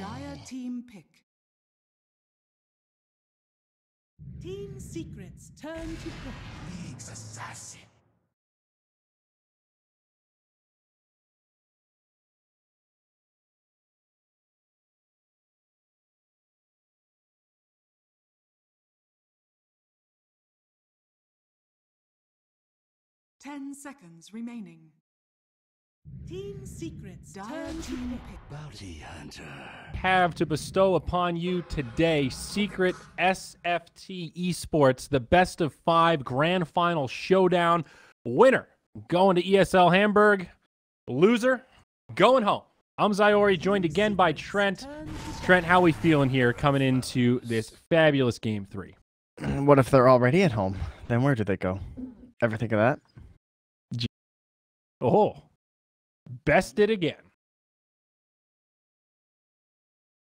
Dire team pick. Team Secret's turn to pick. League's assassin. Ten seconds remaining. Team Secret's turn to pick. Bounty hunter. Have to bestow upon you today Secret SFTe-sports, the best of 5 grand final showdown. Winner going to ESL Hamburg, loser going home. I'm Zyori, joined again by Trent. Trent, how we feeling here coming into this fabulous Game 3? What if they're already at home? Then where do they go? Ever think of that? Oh, bested again.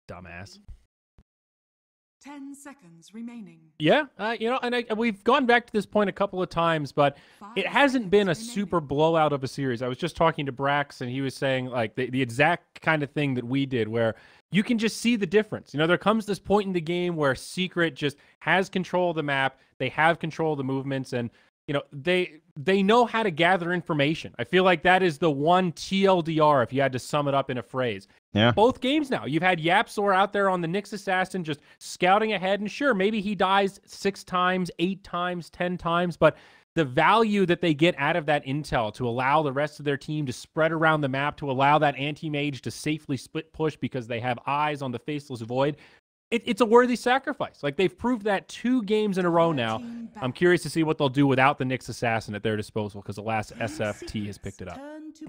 Dumbass. 10 seconds remaining. Yeah, and we've gone back to this point a couple of times, but it hasn't been a super blowout of a series. I was just talking to Brax, and he was saying like the exact kind of thing that we did, where you can just see the difference. There comes this point in the game where Secret just has control of the map. They have control of the movements, and they know how to gather information. I feel like that is the one TLDR if you had to sum it up in a phrase. Yeah. Both games now. You've had Yapsor out there on the Nyx Assassin just scouting ahead, and sure, maybe he dies 6 times, 8 times, 10 times, but the value that they get out of that intel to allow the rest of their team to spread around the map, to allow that anti-mage to safely split push because they have eyes on the Faceless Void, it's a worthy sacrifice. Like, they've proved that 2 games in a row now. I'm curious to see what they'll do without the Nyx Assassin at their disposal, because the last SFT has picked it up.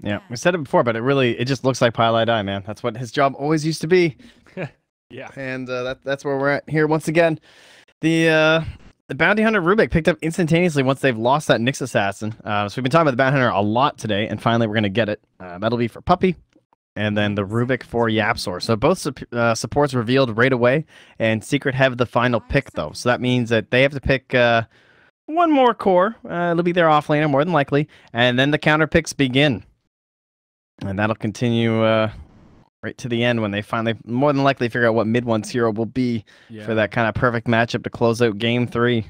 Yeah, we said it before, but it just looks like Pile I Die, man. That's what his job always used to be. Yeah. And that's where we're at here once again. The Bounty Hunter Rubik picked up instantaneously once they've lost that Nyx Assassin. So we've been talking about the Bounty Hunter a lot today, and finally we're going to get it. That'll be for Puppy. And then the Rubik for Yapsor. So both supports revealed right away, and Secret have the final pick, though. So that means that they have to pick one more core. It'll be their offlaner, more than likely. And then the counter picks begin. And that'll continue right to the end when they finally, more than likely, figure out what mid-one's hero will be for that kind of perfect matchup to close out Game 3.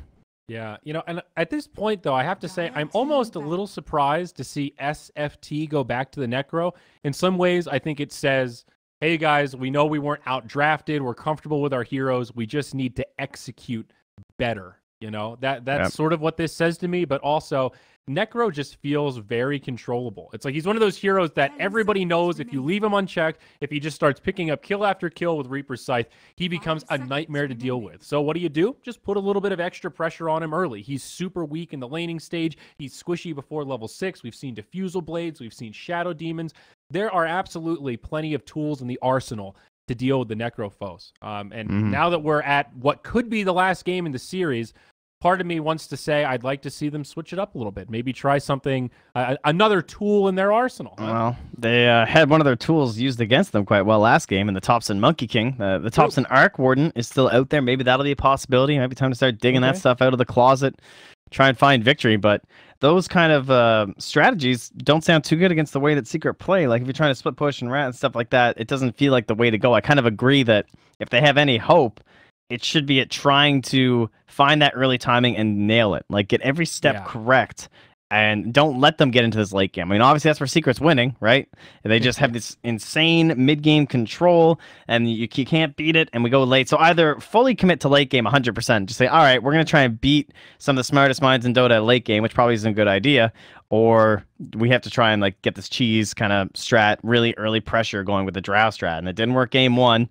Yeah, and at this point, though, I have to say I'm almost a little surprised to see SFT go back to the Necro. In some ways, I think it says, hey, guys, we know we weren't out-drafted. We're comfortable with our heroes. We just need to execute better. That's sort of what this says to me, but also Necro just feels very controllable. It's like he's one of those heroes that everybody knows if you leave him unchecked, if he just starts picking up kill after kill with Reaper's Scythe, he becomes a nightmare to deal with. So what do? Just put a little bit of extra pressure on him early. He's super weak in the laning stage. He's squishy before level 6. We've seen Diffusal Blades. We've seen Shadow Demons. There are absolutely plenty of tools in the arsenal to deal with the Necro foes. Now that we're at what could be the last game in the series, part of me wants to say I'd like to see them switch it up a little bit. Maybe try something, another tool in their arsenal. Well, they had one of their tools used against them quite well last game in the Thompson Monkey King. The Thompson Arc Warden is still out there. Maybe that'll be a possibility. Maybe time to start digging that stuff out of the closet, try and find victory. But those kind of strategies don't sound too good against the way that Secret play. Like if you're trying to split push and rat and stuff like that, it doesn't feel like the way to go. I kind of agree that if they have any hope, it should be at trying to find that early timing and nail it. Like, get every step correct, and don't let them get into this late game. I mean, obviously, that's where Secret's winning, right? They just have this insane mid-game control, and you can't beat it, and we go late. So either fully commit to late game 100%, just say, all right, we're going to try and beat some of the smartest minds in Dota at late game, which probably isn't a good idea, or we have to try and get this cheese kind of strat, really early pressure going with the Drow strat, and it didn't work game 1.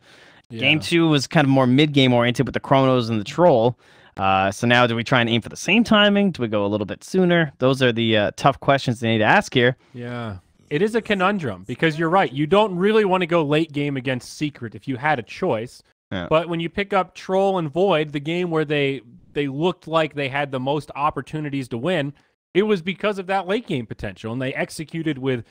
Yeah. Game 2 was kind of more mid-game oriented with the Chronos and the Troll. So now do we try and aim for the same timing? Do we go a little bit sooner? Those are the tough questions they need to ask here. Yeah. It is a conundrum because you're right. You don't really want to go late game against Secret if you had a choice. Yeah. But when you pick up Troll and Void, the game where they looked like they had the most opportunities to win, it was because of that late game potential. And they executed with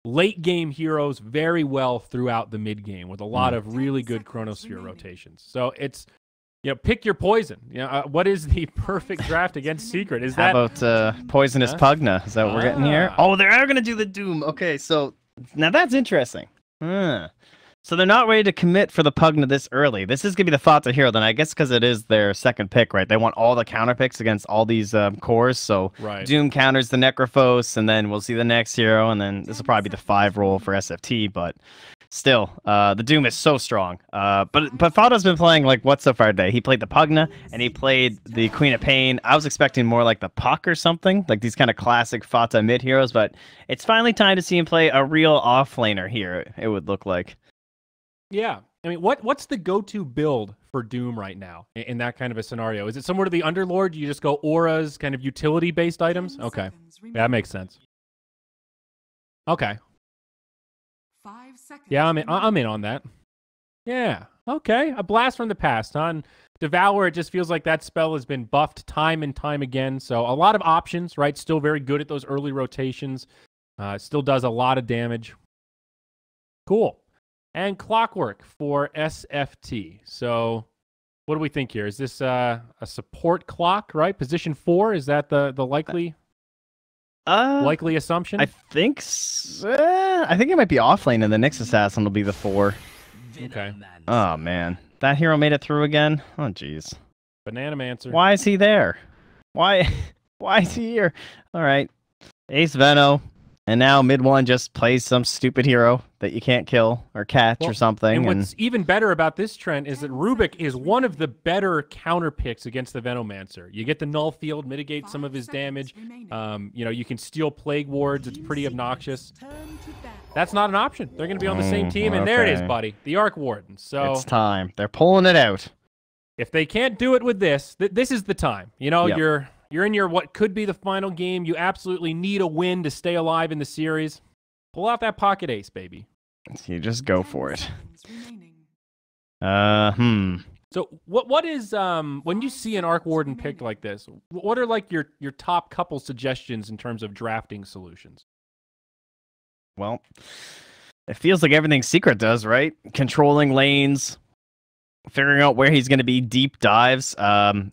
late game heroes very well throughout the mid game with a lot of really good Chronosphere rotations. So it's, pick your poison. What is the perfect draft against Secret? Is How about Poisonous Pugna? Is that what we're getting here? Oh, they are going to do the Doom. Okay, so now that's interesting. So they're not ready to commit for the Pugna this early. This is going to be the Fata hero, then I guess because it is their second pick, right? They want all the counter picks against all these cores. So Doom counters the Necrophos, and then we'll see the next hero, and then this will probably be the 5 roll for SFT, but still, the Doom is so strong. But Fata's been playing like what so far today? He played the Pugna, and he played the Queen of Pain. I was expecting more like the Puck or something, like these kind of classic Fata mid heroes, but it's finally time to see him play a real offlaner here, it would look like. Yeah. I mean, what's the go-to build for Doom right now in that kind of a scenario? Is it similar to the Underlord? You just go auras, kind of utility-based items? Okay. Yeah, that makes sense. Okay. 5 seconds. Yeah, I'm in on that. Yeah. Okay. A blast from the past, huh? And Devour, it just feels like that spell has been buffed time and time again. So a lot of options, right? Still very good at those early rotations. Still does a lot of damage. Cool. And Clockwork for SFT. So what do we think here? Is this a support clock, right? Position 4, is that the likely assumption? I think it might be offlane, and the next assassin will be the 4. Okay. Oh man, that hero made it through again. Oh jeez. Bananamancer. Why is he there? Why is he here? All right, Ace Veno. And now mid 1 just plays some stupid hero that you can't kill or catch or something. And what's even better about this trend is that Rubik is one of the better counter picks against the Venomancer. You get the null field, mitigate some of his damage. You can steal plague wards. It's pretty obnoxious. That's not an option. They're going to be on the same team, and there it is, buddy. The Arc Warden. So it's time. They're pulling it out. If they can't do it with this, this is the time. You're in your what could be the final game. You absolutely need a win to stay alive in the series. Pull out that pocket ace, baby. You just go for it. So what is when you see an Arc Warden picked like this, what are like your top couple suggestions in terms of drafting solutions? Well, it feels like everything Secret does, right? Controlling lanes, figuring out where he's going to be, deep dives.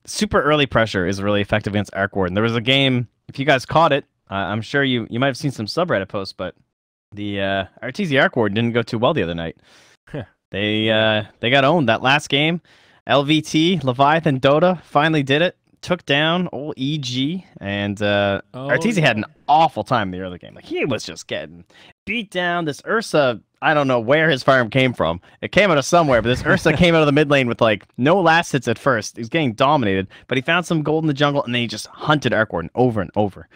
Super early pressure is really effective against Arc Warden. There was a game, if you guys caught it, I'm sure you might have seen some subreddit posts, but the RTZ Arc Warden didn't go too well the other night. They got owned that last game. LVT, Leviathan, Dota finally did it. Took down old EG, and RTZ had an awful time in the early game. Like, he was just getting beat down. This Ursa, I don't know where his farm came from. It came out of somewhere, but this Ursa came out of the mid lane with like no last hits at first. He was getting dominated, but he found some gold in the jungle, and then he just hunted Arc Warden over and over.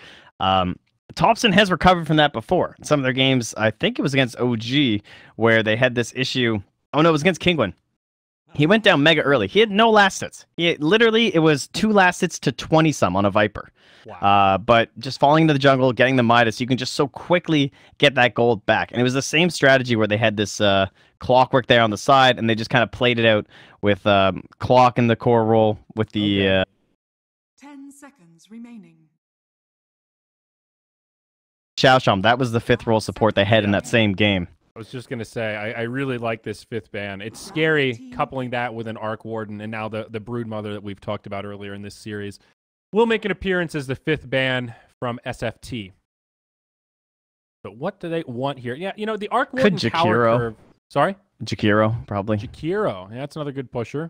Thompson has recovered from that before. In some of their games, I think it was against OG, where they had this issue. Oh no, it was against Kingwin. He went down mega early. He had no last hits. It was 2 last hits to 20-some on a Viper. Wow. But just falling into the jungle, getting the Midas, you can just so quickly get that gold back. And it was the same strategy where they had this Clockwork there on the side, and they just kind of played it out with Clock in the core role with the... 10 seconds remaining. Xiaosham. That was the 5th role support they had in that same game. I was just going to say, I really like this 5th ban. It's scary coupling that with an Arc Warden, and now the Broodmother that we've talked about earlier in this series will make an appearance as the 5th ban from SFT. But what do they want here? Yeah, the Arc Warden power curve... Sorry? Jakiro, probably. Jakiro. Yeah, that's another good pusher.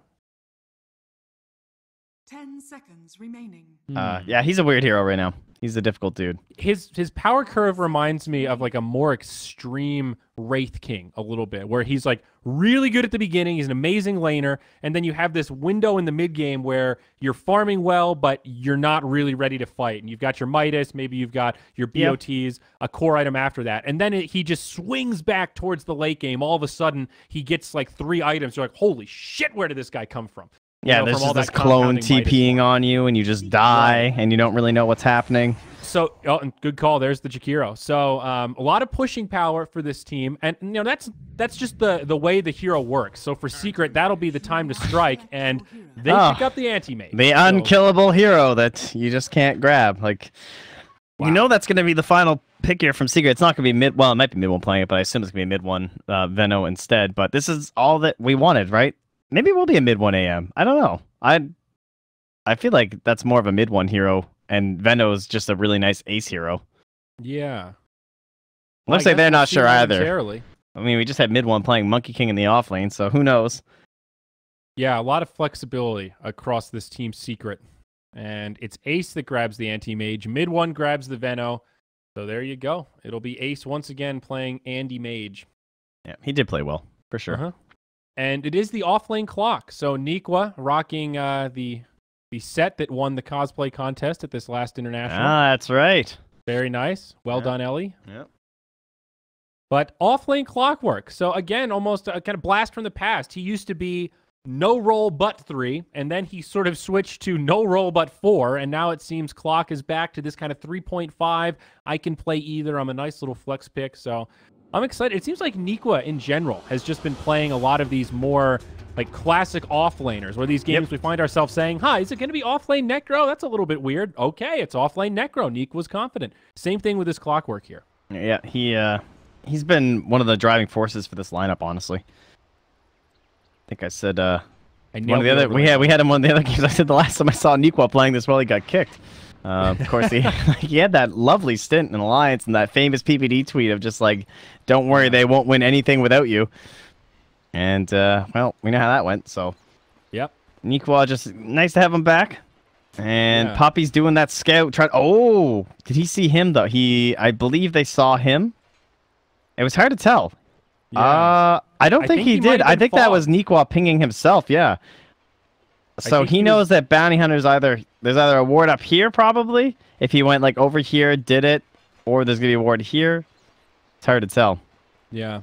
10 seconds remaining. Yeah, he's a weird hero right now. He's a difficult dude. His power curve reminds me of like a more extreme Wraith King a little bit, where he's like really good at the beginning. He's an amazing laner, and then you have this window in the mid game where you're farming well, but you're not really ready to fight. And you've got your Midas, maybe you've got your BOTs, a core item after that, and then he just swings back towards the late game. All of a sudden, he gets like 3 items. You're like, holy shit, where did this guy come from? Yeah, there's just this clone TPing on you, and you just die, and you don't really know what's happening. So, and good call. There's the Jakiro. So, a lot of pushing power for this team, and that's just the way the hero works. So for Secret, that'll be the time to strike, and they pick up the anti-mate. The unkillable hero that you just can't grab. Like, you know that's going to be the final pick here from Secret. It's not going to be mid. Well, it might be mid 1 playing it, but I assume it's going to be mid 1 Veno instead. But this is all that we wanted, right? Maybe we'll be a mid 1 AM. I don't know. I feel like that's more of a mid 1 hero, and Veno's just a really nice ace hero. Yeah. Looks like they're not sure either. I mean, we just had mid one playing Monkey King in the off lane, so who knows? Yeah, a lot of flexibility across this team's secret. And it's Ace that grabs the anti-mage. Mid one grabs the Veno. So there you go. It'll be Ace once again playing Andy Mage. Yeah, he did play well, for sure. And it is the off-lane clock. So Nikwa rocking the set that won the cosplay contest at this last international. Ah, that's right. Very nice. Well done, Ellie. Yep. But off-lane clockwork. So again, almost a kind of blast from the past. He used to be no roll but 3, and then he sort of switched to no roll but 4, and now it seems clock is back to this kind of 3.5. I can play either. I'm a nice little flex pick, so I'm excited. It seems like Nikwa in general has just been playing a lot of these more like classic off-laners, where these games we find ourselves saying, hi, is it going to be off-lane Necro? That's a little bit weird. Okay, it's off-lane Necro. Nikwa's confident. Same thing with this clockwork here. Yeah, he's been one of the driving forces for this lineup, honestly. I think I said one of the other we had him one of the other games. I said the last time I saw Nikwa playing this well, he got kicked. Of course, he had that lovely stint in Alliance and that famous PPD tweet of just like, "Don't worry, they won't win anything without you." And well, we know how that went. So, yep, Nikwa, just nice to have him back. And Poppy's doing that scout. Oh, did he see him though? I believe they saw him. It was hard to tell. Yeah. I don't think he did. I think that was Nikwa pinging himself. Yeah. So he knows that bounty hunters there's either a ward up here probably if he went like over here, did it, or there's gonna be a ward here. It's hard to tell. Yeah.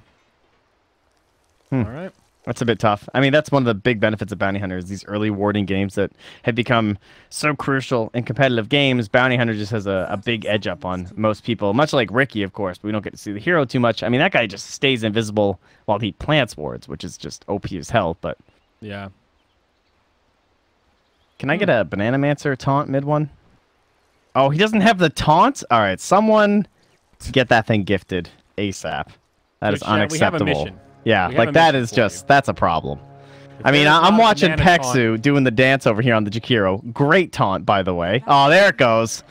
All right. That's a bit tough. I mean, that's one of the big benefits of bounty hunters. These early warding games that have become so crucial in competitive games. Bounty hunter just has a big edge up on most people. Much like Ricky, of course, but we don't get to see the hero too much. I mean, that guy just stays invisible while he plants wards, which is just OP as hell. But yeah. Can I get a Banana Mancer taunt mid one? Oh, he doesn't have the taunt? All right, someone get that thing gifted ASAP. That is unacceptable. We have a mission. Yeah, like that is just, that's a problem. I mean, I'm watching Peksu doing the dance over here on the Jakiro. Great taunt, by the way. Oh, there it goes.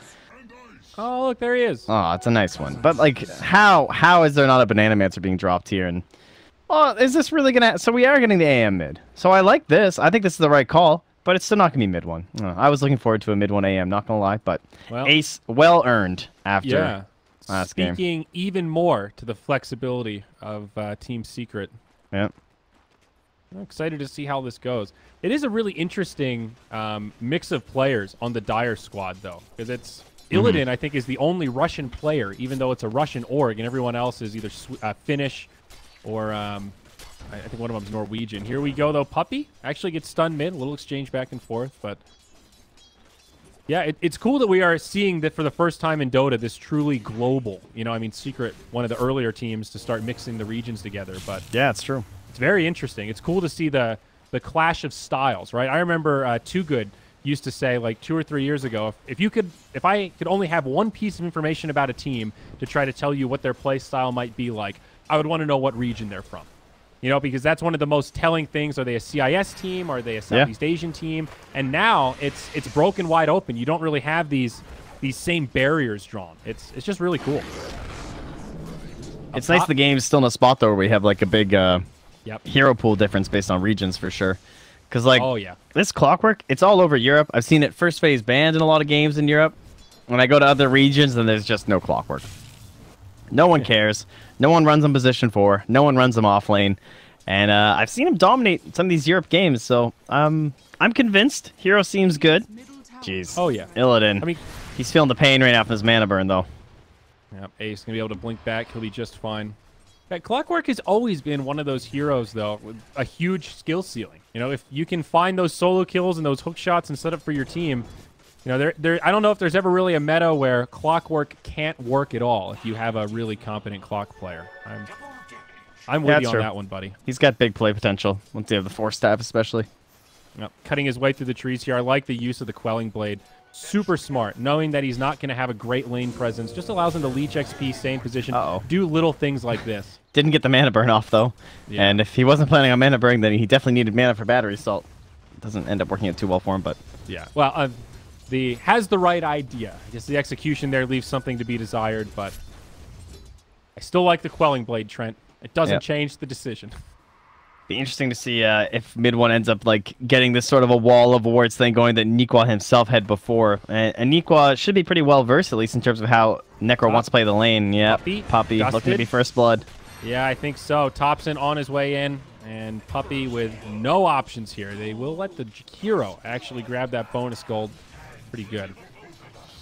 Oh, look, there he is. Oh, it's a nice one. But, like, how is there not a Banana Mancer being dropped here? And, oh, is this really going to... So we are getting the AM mid. So I like this. I think this is the right call, but it's still not going to be mid one. I was looking forward to a mid one AM, not going to lie. But Ace, well earned after... last game. Speaking even more to the flexibility of Team Secret. Yeah. I'm excited to see how this goes. It is a really interesting mix of players on the Dire squad, though, because it's Illidan, I think, is the only Russian player, even though it's a Russian org, and everyone else is either Finnish or I think one of them is Norwegian. Here we go, though. Puppy actually gets stunned mid. A little exchange back and forth, but... Yeah, it's cool that we are seeing that for the first time in Dota, this truly global, I mean, Secret, one of the earlier teams to start mixing the regions together. But yeah, it's true. It's very interesting. It's cool to see the clash of styles, right? I remember Too Good used to say like 2 or 3 years ago, if I could only have one piece of information about a team to try to tell you what their play style might be like, I would want to know what region they're from. Because that's one of the most telling things. Are they a CIS team? Are they a Southeast Asian team? And now it's broken wide open. You don't really have these same barriers drawn. It's just really cool. It's nice the game's still in a spot, though, where we have like a big hero pool difference based on regions for sure. Because like this clockwork, it's all over Europe. I've seen it first phase banned in a lot of games in Europe. When I go to other regions, then there's just no clockwork. No one cares. No one runs him position 4. No one runs him off lane. And I've seen him dominate some of these Europe games, so I'm convinced. Hero seems good. Jeez. Oh, yeah. Illidan. I mean, he's feeling the pain right now from his mana burn, though. Yep, Ace going to be able to blink back. He'll be just fine. That Clockwork has always been one of those heroes, though, with a huge skill ceiling. If you can find those solo kills and those hook shots and set up for your team... I don't know if there's ever really a meta where Clockwork can't work at all if you have a really competent clock player. I'm with you on that one, buddy. He's got big play potential once they have the 4 staff, especially. Yep. Cutting his way through the trees here. I like the use of the Quelling Blade. Super smart. Knowing that he's not going to have a great lane presence just allows him to leech XP, stay in position, do little things like this. Didn't get the mana burn off, though. Yeah. And if he wasn't planning on mana burn, then he definitely needed mana for battery assault. It doesn't end up working out too well for him, but... Yeah. Well, has the right idea. I guess the execution there leaves something to be desired, but I still like the Quelling Blade, Trent. It doesn't change the decision. Be interesting to see if mid one ends up like getting this sort of a wall of awards thing going that Nikwa himself had before. And Nikwa should be pretty well versed, at least in terms of how Necro wants to play the lane. Yeah, Puppy looking to be first blood. Yeah, I think so. Thompson on his way in, and Puppy with no options here. They will let the hero actually grab that bonus gold. Pretty good.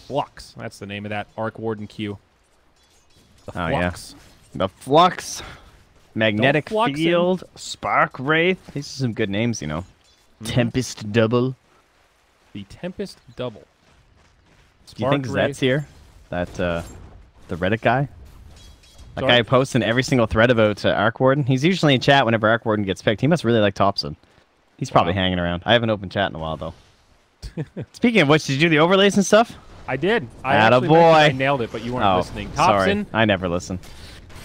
Flux, that's the name of that Arc Warden Q. The Flux. Yeah. The Flux. Magnetic Field, Spark Wraith. These are some good names, you know. Tempest Double. The Tempest Double. Do you think Zet's here? That, the Reddit guy? That guy who posts in every single thread about Arc Warden. He's usually in chat whenever Arc Warden gets picked. He must really like Thompson. He's probably hanging around. I haven't opened chat in a while, though. Speaking of which, did you do the overlays and stuff? I did. I nailed it, but you weren't listening. Thompson, sorry. I never listen.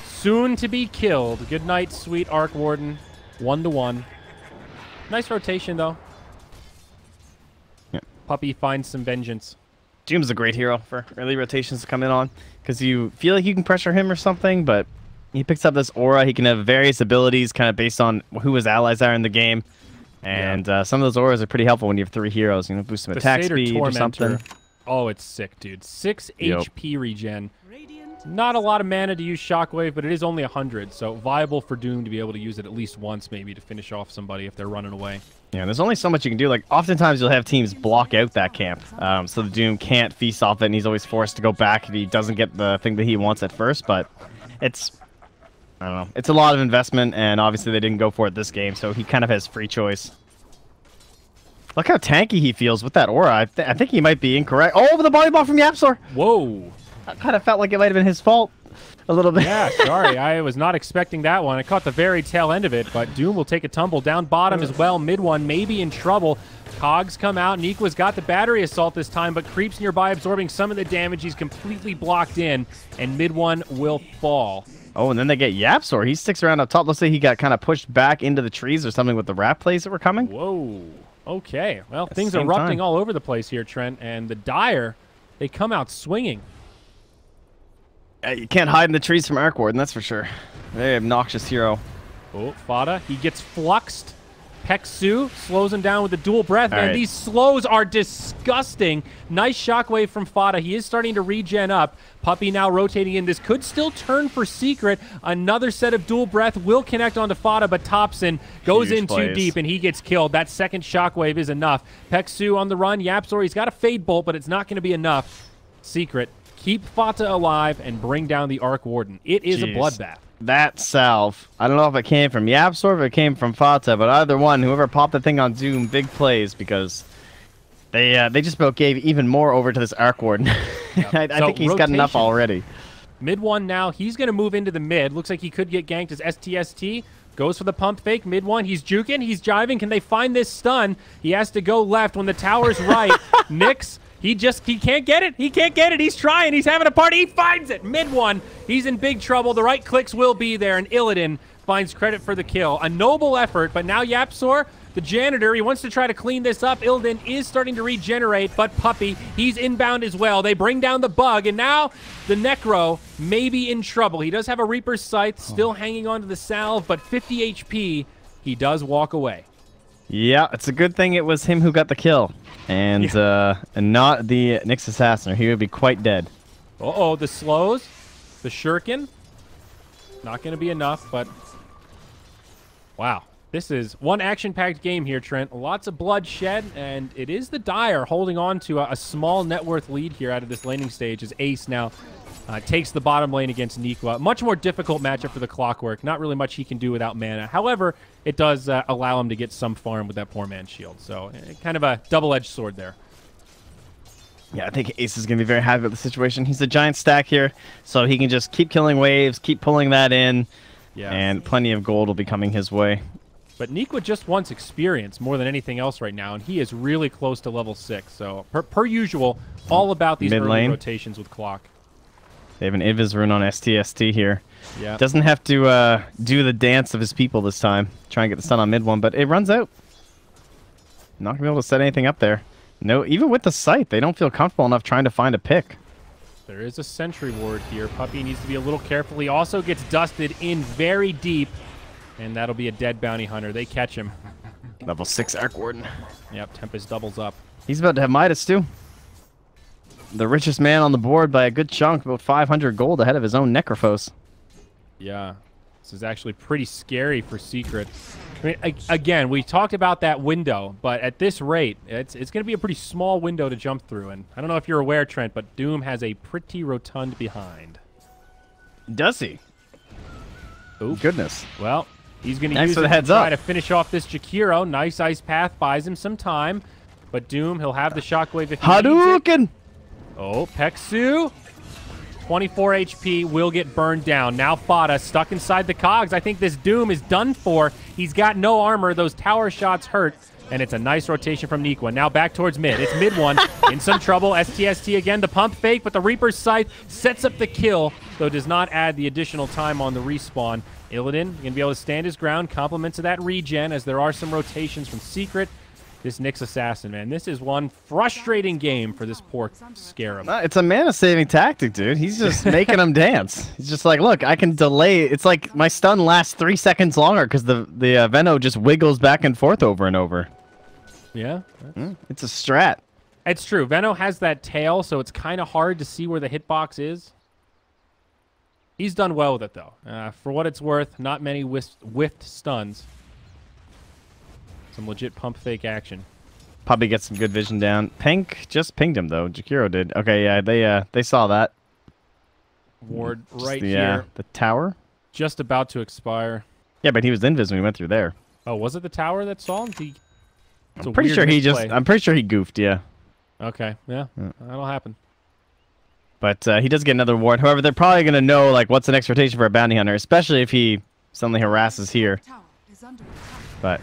Soon to be killed. Good night, sweet Arc Warden. 1-1. Nice rotation, though. Yeah. Puppy finds some vengeance. Doom's a great hero for early rotations to come in on, because you feel like you can pressure him or something, but he picks up this aura. He can have various abilities kind of based on who his allies are in the game. And some of those auras are pretty helpful when you have 3 heroes. You know, boost some attack speed or something. Oh, it's sick, dude. 6 HP regen. Not a lot of mana to use Shockwave, but it is only 100, so viable for Doom to be able to use it at least once, maybe, to finish off somebody if they're running away. Yeah, there's only so much you can do. Like, oftentimes you'll have teams block out that camp, so the Doom can't feast off it, and he's always forced to go back if he doesn't get the thing that he wants at first, but it's... I don't know. It's a lot of investment, and obviously they didn't go for it this game, so he kind of has free choice. Look how tanky he feels with that aura. I think he might be incorrect. Oh, the body block from Yapsor! Whoa! I kind of felt like it might have been his fault a little bit. Yeah, sorry. I was not expecting that one. I caught the very tail end of it, but Doom will take a tumble down bottom as well. Mid one maybe in trouble. Cogs come out. Nikwa's got the battery assault this time, but creeps nearby, absorbing some of the damage. He's completely blocked in, and mid one will fall. Oh, and then they get Yapsor. He sticks around up top. Let's say he got kind of pushed back into the trees or something with the rat plays that were coming. Whoa. Okay. Well, things are erupting all over the place here, Trent, and the Dire, they come out swinging. You can't hide in the trees from Arc Warden, that's for sure. Very obnoxious hero. Oh, Fada, he gets fluxed. Peksu slows him down with the dual breath, man. Right. These slows are disgusting. Nice shockwave from Fada. He is starting to regen up. Puppy now rotating in. This could still turn for Secret. Another set of dual breath will connect onto Fada, but Thompson goes in too deep, and he gets killed. That second shockwave is enough. Peksu on the run. Yapsor, he's got a Fade Bolt, but it's not going to be enough. Secret, keep Fata alive and bring down the Arc Warden. It is a bloodbath. That salve. I don't know if it came from Yapsor or if it came from Fata, but either one, whoever popped the thing on Doom, big plays, because they just about gave even more over to this Arc Warden. Yep. I think he's got enough already. Mid one now. He's going to move into the mid. Looks like he could get ganked as STST. Goes for the pump fake. Mid one. He's juking. He's jiving. Can they find this stun? He has to go left when the tower's right. Nyx. He can't get it. He can't get it. He's trying. He's having a party. He finds it. Mid one. He's in big trouble. The right clicks will be there, and Illidan finds credit for the kill. A noble effort, but now Yapsor, the janitor, he wants to try to clean this up. Illidan is starting to regenerate, but Puppy, he's inbound as well. They bring down the bug, and now the Necro may be in trouble. He does have a Reaper's Scythe, still hanging onto the salve, but 50 HP, he does walk away. Yeah, it's a good thing it was him who got the kill, and not the Nyx Assassin, or he would be quite dead. Uh-oh, the slows, the shuriken, not going to be enough, but wow. This is one action-packed game here, Trent. Lots of bloodshed, and it is the Dire holding on to a small net worth lead here out of this laning stage as Ace now takes the bottom lane against Nikwa. Much more difficult matchup for the Clockwork. Not really much he can do without mana. However, it does allow him to get some farm with that poor man's shield. So kind of a double-edged sword there. Yeah, I think Ace is going to be very happy with the situation. He's a giant stack here, so he can just keep killing waves, keep pulling that in, and plenty of gold will be coming his way. But Nikwa just wants experience more than anything else right now, and he is really close to level 6. So, per usual, all about these early rotations with Clock. They have an Invis rune on STST here. Yeah. Doesn't have to do the dance of his people this time. Try and get the stun on mid one, but it runs out. Not going to be able to set anything up there. No, even with the sight, they don't feel comfortable enough trying to find a pick. There is a sentry ward here. Puppy needs to be a little careful. He also gets dusted in very deep, and that'll be a dead bounty hunter. They catch him. Level 6 Arc Warden. Yep, Tempest doubles up. He's about to have Midas, too. The richest man on the board by a good chunk, about 500 gold ahead of his own Necrophos. Yeah, this is actually pretty scary for Secret. I mean, again, we talked about that window, but at this rate, it's going to be a pretty small window to jump through. And I don't know if you're aware, Trent, but Doom has a pretty rotund behind. Does he? Oop. Goodness. Well, he's going to use it to try to finish off this Jakiro. Nice Ice Path buys him some time, but Doom, he'll have the Shockwave if he Hadouken! Oh, Peksu. 24 HP will get burned down. Now Fada stuck inside the cogs. I think this Doom is done for. He's got no armor. Those tower shots hurt. And it's a nice rotation from Nikwa. Now back towards mid. It's mid one. In some trouble. STST again. The pump fake, but the Reaper's Scythe sets up the kill, though does not add the additional time on the respawn. Illidan going to be able to stand his ground. Compliments of that regen as there are some rotations from Secret. This Nyx Assassin, man. This is one frustrating game for this poor Scarab. It's a mana-saving tactic, dude. He's just making them dance. He's just like, look, I can delay. It's like my stun lasts 3 seconds longer because the Veno just wiggles back and forth over and over. Yeah. It's a strat. It's true. Veno has that tail, so it's kind of hard to see where the hitbox is. He's done well with it, though. For what it's worth, not many whiffed stuns. Some legit pump fake action. Probably gets some good vision down. Pink just pinged him, though. Jakiro did. Okay, yeah, they saw that. Ward right here. here. The tower? Just about to expire. Yeah, but he was invis when we went through there. Oh, was it the tower that saw him? I'm pretty sure he goofed, yeah. Okay, yeah. That'll happen. But he does get another ward. However, they're probably going to know, like, what's the next rotation for a bounty hunter, especially if he suddenly harasses here. But...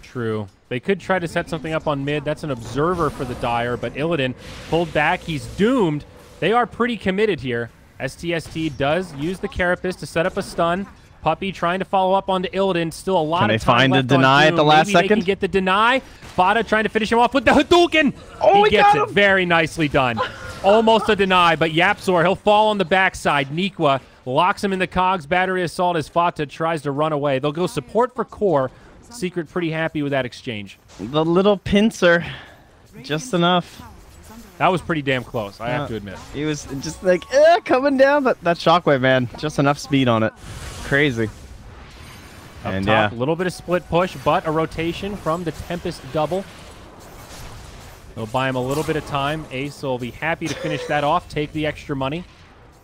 True. They could try to set something up on mid. That's an observer for the Dire, but Illidan pulled back. He's doomed. They are pretty committed here. STST does use the Carapace to set up a stun. Puppy trying to follow up onto Illidan. Still a lot of time left on Doom. Can they find the deny at the last second? Maybe they can get the deny. Fada trying to finish him off with the Hadouken. Oh, he gets it. Very nicely done. Almost a deny, but Yapzor, he'll fall on the backside. Nikwa locks him in the cogs. Battery Assault as Fata tries to run away. They'll go support for core. Secret pretty happy with that exchange. The little pincer. Just enough. That was pretty damn close, I have to admit. He was just like, coming down, but that Shockwave, man. Just enough speed on it. Crazy. Up top, a little bit of split push, but a rotation from the Tempest double. They'll buy him a little bit of time. Ace will be happy to finish that off, take the extra money.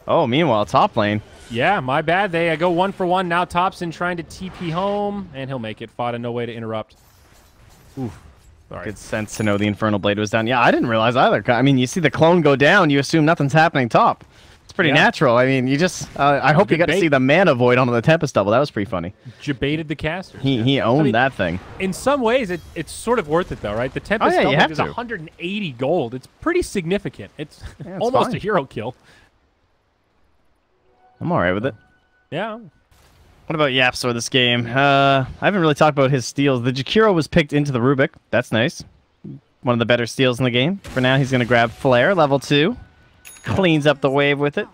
Oh, meanwhile, top lane. Yeah, my bad. They go 1 for 1. Now Thompson trying to TP home, and he'll make it. Fada, no way to interrupt. Oof. Sorry. Good sense to know the Infernal Blade was down. Yeah, I didn't realize either. I mean, you see the clone go down, you assume nothing's happening top. It's pretty natural. I mean, you just... I hope you got to see the Mana Void onto the Tempest double. That was pretty funny. Jebaited the caster. He owned that thing. In some ways, it's sort of worth it, though, right? The Tempest double is 180 gold. It's pretty significant. It's almost a hero kill. I'm all right with it. Yeah. What about Yapzor this game? I haven't really talked about his steals. The Jakiro was picked into the Rubik. That's nice. One of the better steals in the game. For now, he's going to grab Flare, level 2. Cleans up the wave with it.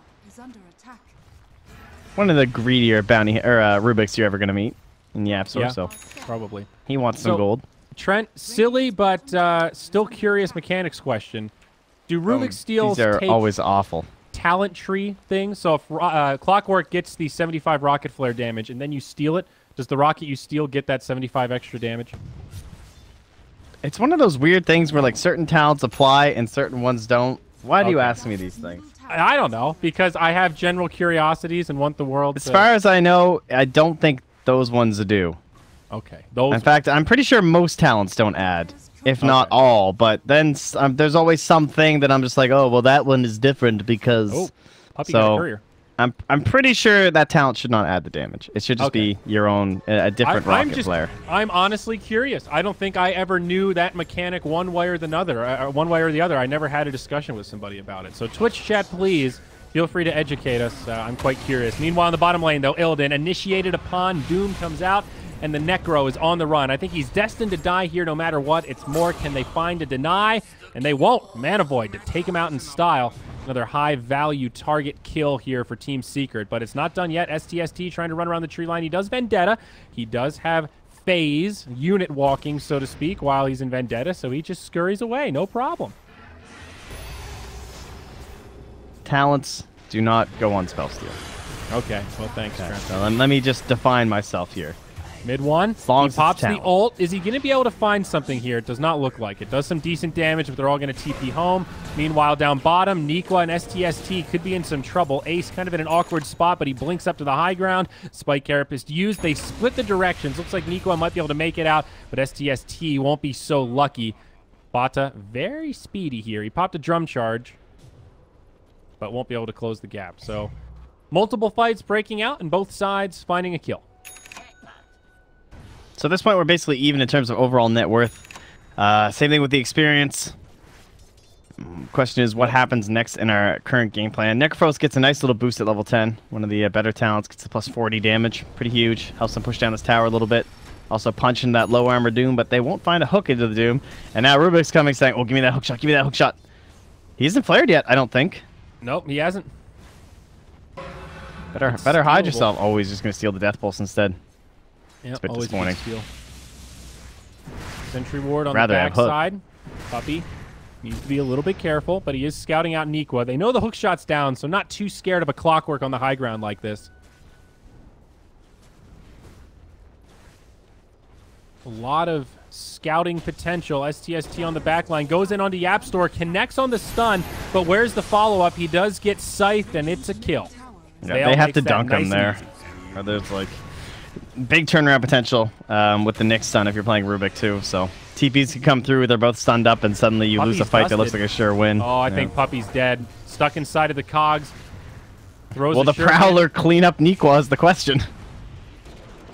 One of the greedier bounty Rubiks you're ever going to meet in Yapzor. So probably. He wants some gold. Trent, silly but still curious mechanics question. Do Rubik steals these are always awful. Talent tree thing? So if Clockwork gets the 75 rocket flare damage and then you steal it, does the rocket you steal get that 75 extra damage? It's one of those weird things where like certain talents apply and certain ones don't. Why do you ask me these things? I don't know, because I have general curiosities and want the world As far as I know, I don't think those ones do. Okay. In fact, I'm pretty sure most talents don't add. If not all, but then there's always something that I'm just like, oh, well, that one is different because. Puppy got a courier. I'm pretty sure that talent should not add the damage. It should just be your own, a different rocket flare. I'm honestly curious. I don't think I ever knew that mechanic one way or the other. I never had a discussion with somebody about it. So Twitch chat, please feel free to educate us. I'm quite curious. Meanwhile, in the bottom lane, though, Illidan initiated upon. Doom comes out. And the Necro is on the run. I think he's destined to die here no matter what. It's more, can they find a deny? And they won't. Mana Void to take him out in style. Another high-value target kill here for Team Secret, but it's not done yet. STST trying to run around the tree line. He does Vendetta. He does have phase, unit walking, so to speak, while he's in Vendetta, so he just scurries away. No problem. Talents do not go on spell steal. Okay, well, thanks, Trent. So let me just define myself here. Mid one, as long he as pops it's the ult. Is he going to be able to find something here? It does not look like it. Does some decent damage, but they're all going to TP home. Meanwhile, down bottom, Nikwa and STST could be in some trouble. Ace kind of in an awkward spot, but he blinks up to the high ground. Spike Carapace used. They split the directions. Looks like Nikwa might be able to make it out, but STST won't be so lucky. Bata, very speedy here. He popped a drum charge, but won't be able to close the gap. So multiple fights breaking out, and both sides finding a kill. So at this point, we're basically even in terms of overall net worth. Same thing with the experience. Question is, what happens next in our current game plan? Necrophos gets a nice little boost at level 10. One of the better talents gets a plus 40 damage. Pretty huge. Helps them push down this tower a little bit. Also punching that low armor Doom, but they won't find a hook into the Doom. And now Rubik's coming saying, oh, give me that hook shot, give me that hook shot. He isn't flared yet, I don't think. Nope, he hasn't. Better hide yourself. Oh, he's just going to steal the Death Pulse instead. Yep, it's a bit always disappointing. Sentry ward on Rather the have backside. Puppy needs to be a little bit careful, but he is scouting out Nikwa. They know the hook shot's down, so not too scared of a clockwork on the high ground like this. A lot of scouting potential. STST on the back line. Goes in onto Yap Store. Connects on the stun. But where's the follow-up? He does get scythed, and it's a kill. Yeah, they have to dunk him there. Or there's like big turnaround potential with the Nyx stun if you're playing Rubik too. So TPs can come through. They're both stunned up, and suddenly you lose a fight that looks like a sure win. Oh, I think Puppy's dead. Stuck inside of the cogs. Will the Prowler clean up Nikwa is the question.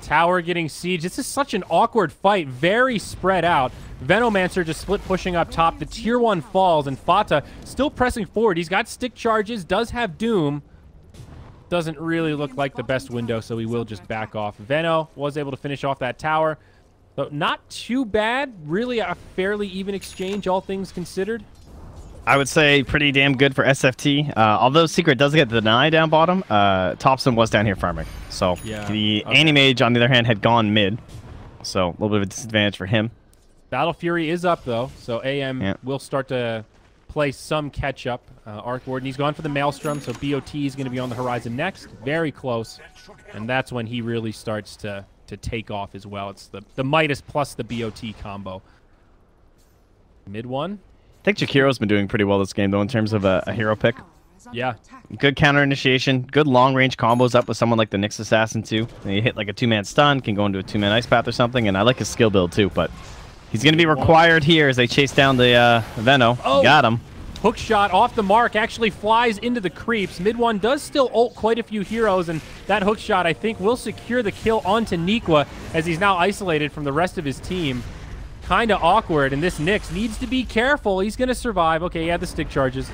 Tower getting sieged. This is such an awkward fight. Very spread out. Venomancer just split pushing up top. The tier 1 falls, and Fata still pressing forward. He's got stick charges, does have Doom. Doesn't really look like the best window, so he will just back off. Veno was able to finish off that tower. So not too bad. Really a fairly even exchange, all things considered. I would say pretty damn good for SFT. Although Secret does get the deny down bottom, Thompson was down here farming. So yeah, the Animage, on the other hand, had gone mid. So a little bit of a disadvantage for him. Battle Fury is up, though. So AM will start to play some catch-up. Arc Warden, he's gone for the Maelstrom, so BOT is going to be on the horizon next. Very close. And that's when he really starts to take off as well. It's the Midas plus the BOT combo. Mid one. I think Jakiro's been doing pretty well this game, though, in terms of a hero pick. Yeah. Good counter initiation. Good long-range combos up with someone like the Nyx Assassin, too. And you hit like a 2-man stun, can go into a 2-man Ice Path or something, and I like his skill build, too, but he's going to be required here as they chase down the Veno. Oh. Got him. Hook shot off the mark, actually flies into the creeps. Mid one does still ult quite a few heroes, and that hook shot, I think, will secure the kill onto Nikwa as he's now isolated from the rest of his team. Kind of awkward, and this Nyx needs to be careful. He's going to survive. Okay, he had the stick charges.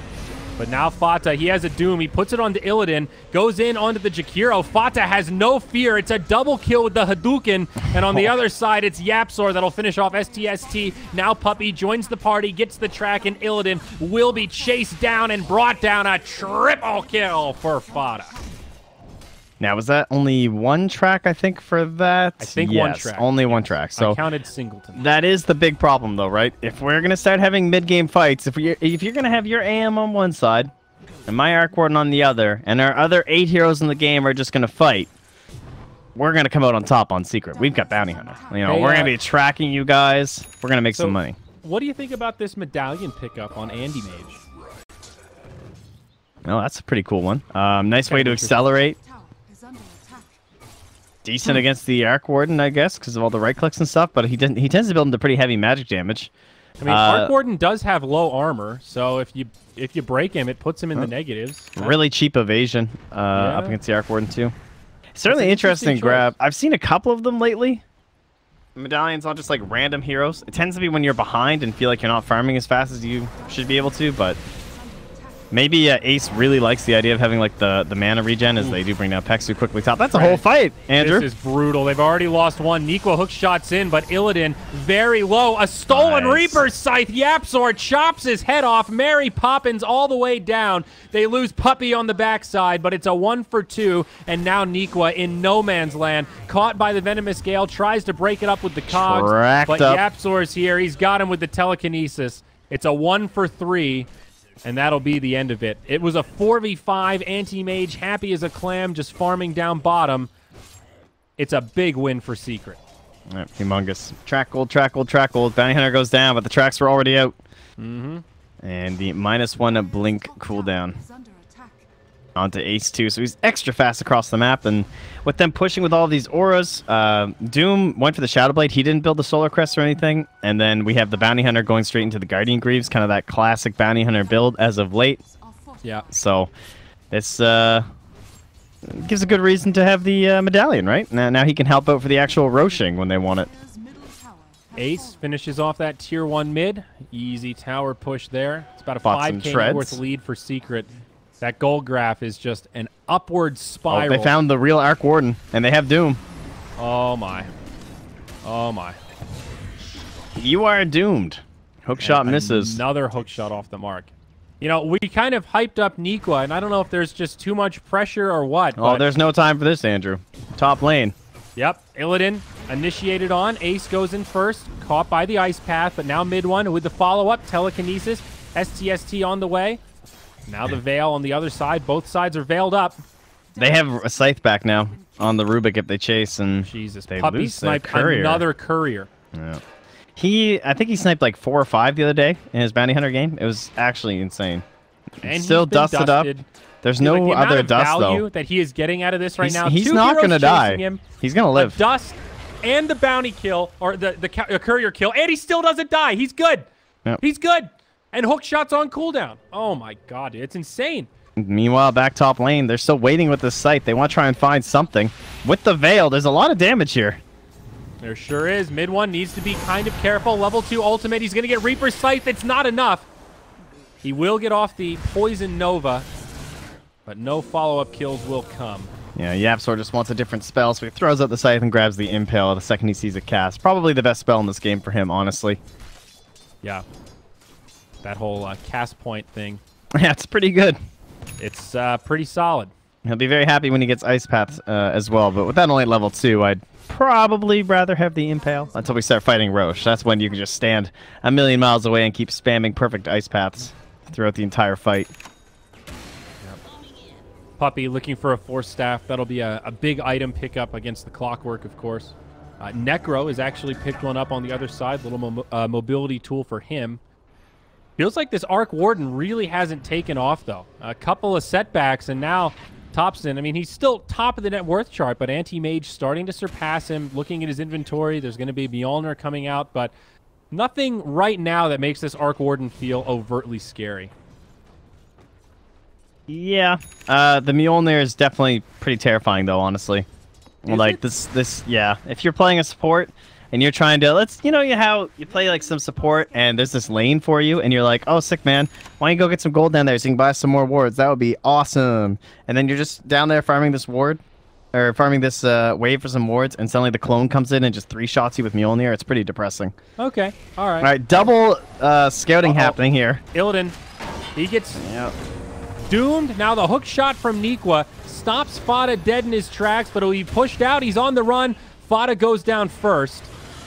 But now Fata, he has a Doom. He puts it onto Illidan, goes in onto the Jakiro. Fata has no fear. It's a double kill with the Hadouken. And on the other side, it's Yapsor that'll finish off STST. Now Puppy joins the party, gets the track, and Illidan will be chased down and brought down. A triple kill for Fata. Now, was that only one track, I think, for that? I think yes, one track. Only one track. So I counted Singleton. That is the big problem, though, right? If we're going to start having mid-game fights, if you're going to have your AM on one side and my Arc Warden on the other, and our other 8 heroes in the game are just going to fight, we're going to come out on top on Secret. We've got Bounty Hunter. You know, we're going to be tracking you guys. We're going to make some money. What do you think about this medallion pickup on Andy Mage? Oh, that's a pretty cool one. Nice way to accelerate. Decent against the Arc Warden, I guess, because of all the right clicks and stuff, but he tends to build into pretty heavy magic damage. I mean, Arc Warden does have low armor, so if you break him, it puts him in the negatives. Really cheap evasion up against the Arc Warden, too. Certainly an interesting grab. I've seen a couple of them lately. Medallions on just like random heroes. It tends to be when you're behind and feel like you're not farming as fast as you should be able to, but Maybe Ace really likes the idea of having like the mana regen as they do bring down Pexu quickly top. That's a whole fight, Andrew. This is brutal. They've already lost one. Nikwa hook shots in, but Illidan very low. A stolen Reaper's Scythe. Yapzor chops his head off. Mary Poppins all the way down. They lose Puppy on the backside, but it's a 1 for 2. And now Nikwa in no man's land. Caught by the Venomous Gale. Tries to break it up with the cogs. But Yapzor's here. He's got him with the telekinesis. It's a 1 for 3. And that'll be the end of it. It was a 4v5 anti-mage, happy as a clam, just farming down bottom. It's a big win for Secret. All right, humongous. Track gold, track gold, track gold. Bounty Hunter goes down, but the tracks were already out. And the -1 blink cooldown onto Ace 2. So he's extra fast across the map. And with them pushing with all of these auras, Doom went for the Shadow Blade. He didn't build the Solar Crest or anything. And then we have the Bounty Hunter going straight into the Guardian Greaves, kind of that classic Bounty Hunter build as of late. Yeah. So this gives a good reason to have the Medallion, right? Now he can help out for the actual Roshing when they want it. Ace finishes off that tier 1 mid. Easy tower push there. It's about a 5k worth lead for Secret. That gold graph is just an upward spiral. Oh, they found the real Arc Warden, and they have Doom. Oh, my. Oh, my. You are doomed. Hookshot misses. Another hookshot off the mark. You know, we kind of hyped up Nikwa, and I don't know if there's just too much pressure or what. Oh, there's no time for this, Andrew. Top lane. Yep. Illidan initiated on. Ace goes in first. Caught by the Ice Path, but now mid one with the follow-up. Telekinesis. STST on the way. Now the Veil on the other side. Both sides are veiled up. They have a Scythe back now on the Rubik if they chase, and Jesus, they Puppy lose sniped courier. Another courier. Yeah. I think he sniped like 4 or 5 the other day in his Bounty Hunter game. It was actually insane. And still dusted up. There's no the other amount of dust value though that he is getting out of this right now. He's not gonna die. He's gonna live. Dust and the bounty kill, or the courier kill, and he still doesn't die. He's good. Yep. He's good. And hook shots on cooldown. Oh my god, it's insane. Meanwhile, back top lane, they're still waiting with the Scythe. They want to try and find something. With the Veil, there's a lot of damage here. There sure is. Mid one needs to be kind of careful. Level 2 ultimate. He's going to get Reaper's Scythe. It's not enough. He will get off the Poison Nova, but no follow-up kills will come. Yeah, Yapzor just wants a different spell, so he throws out the Scythe and grabs the Impale the second he sees it cast. Probably the best spell in this game for him, honestly. Yeah. That whole cast point thing. Yeah, it's pretty good. It's pretty solid. He'll be very happy when he gets Ice Path as well, but with that only at level 2, I'd probably rather have the Impale until we start fighting Roche. That's when you can just stand a million miles away and keep spamming perfect Ice Paths throughout the entire fight. Puppy looking for a Force Staff. That'll be a big item pickup against the Clockwork, of course. Necro has actually picked one up on the other side. Little mobility tool for him. Feels like this Arc Warden really hasn't taken off, though. A couple of setbacks, and now Thompson, I mean, he's still top of the net worth chart, but Anti-Mage starting to surpass him. Looking at his inventory, there's going to be Mjolnir coming out, but nothing right now that makes this Arc Warden feel overtly scary. Yeah, the Mjolnir is definitely pretty terrifying, though, honestly. Like, yeah. If you're playing a support and you're trying to, you know how you play, like, some support and there's this lane for you and you're like, oh, sick, man, why don't you go get some gold down there so you can buy some more wards? That would be awesome. And then you're just down there farming this ward, or farming this wave for some wards, and suddenly the clone comes in and just 3-shots you with Mjolnir. It's pretty depressing. Okay, all right. All right, double scouting happening here. Illidan, he gets doomed. Now the hook shot from Nikwa stops Fada dead in his tracks, but he'll be pushed out. He's on the run. Fada goes down first.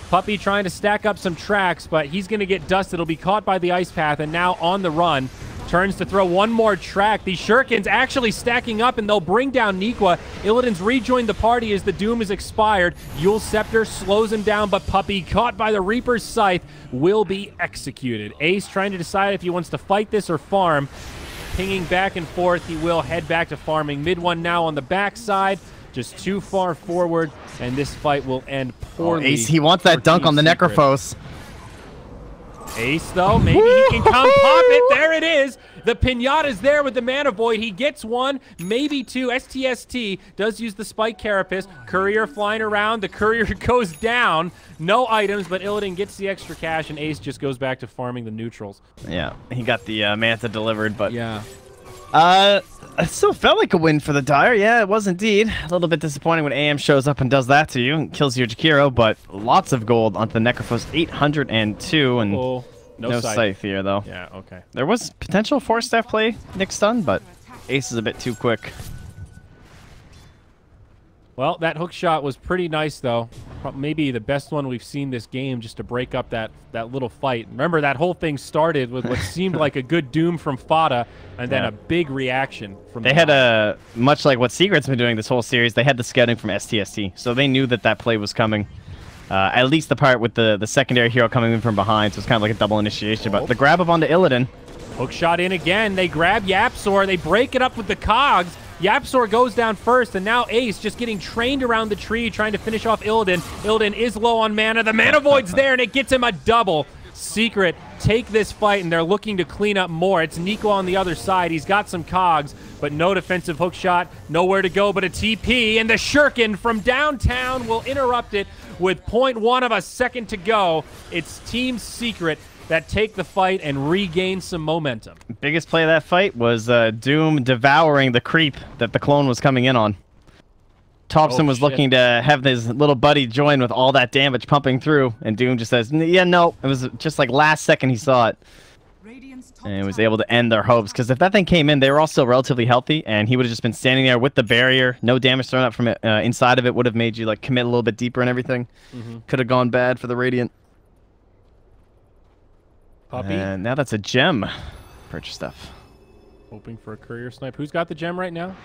Puppy trying to stack up some tracks, but he's going to get dusted. It'll be caught by the Ice Path, and now on the run. Turns to throw one more track. These Shurikens actually stacking up, and they'll bring down Nikwa. Illidan's rejoined the party as the Doom is expired. Yule's Scepter slows him down, but Puppy, caught by the Reaper's Scythe, will be executed. Ace trying to decide if he wants to fight this or farm. Pinging back and forth, he will head back to farming. Mid one now on the backside. Just too far forward, and this fight will end poorly. Ace, he wants that dunk on the Necrophos. Ace, though, maybe he can come pop it. There it is. The Pinata's there with the Mana Void. He gets one, maybe two. STST does use the Spike Carapace. Courier flying around. The Courier goes down. No items, but Illidan gets the extra cash, and Ace just goes back to farming the neutrals. Yeah, he got the Manta delivered, but yeah, It still felt like a win for the Dire. Yeah, it was indeed. A little bit disappointing when AM shows up and does that to you and kills your Jakiro, but lots of gold onto the Necrophos, 802, and no scythe here, though. Yeah, okay. There was potential for staff play, Nick stun, but Ace is a bit too quick. Well, that hook shot was pretty nice, though. Maybe the best one we've seen this game, just to break up that little fight. Remember, that whole thing started with what seemed like a good doom from Fada, and then a big reaction from... They had a... Much like what Secret's been doing this whole series, they had the scouting from STST, so they knew that that play was coming. At least the part with the secondary hero coming in from behind, so it's kind of like a double initiation. But the grab up onto Illidan. Hook shot in again. They grab Yapzor. They break it up with the cogs. Yapzor goes down first, and now Ace just getting trained around the tree, trying to finish off Illidan. Illidan is low on mana. The mana void's there, and it gets him a double. Secret take this fight, and they're looking to clean up more. It's Nico on the other side. He's got some cogs, but no defensive hook shot. Nowhere to go but a TP, and the Shuriken from downtown will interrupt it with 0.1 of a second to go. It's Team Secret that take the fight and regain some momentum. Biggest play of that fight was Doom devouring the creep that the clone was coming in on. Thompson was looking to have his little buddy join with all that damage pumping through, and Doom just says, yeah, no. It was just like last second he saw it. And was able to end their hopes, because if that thing came in, they were all still relatively healthy, and he would have just been standing there with the barrier. No damage thrown up from it. Inside of it would have made you like commit a little bit deeper and everything. Could have gone bad for the Radiant. Puppy. And now that's a gem. Purchase stuff. Hoping for a courier snipe. Who's got the gem right now?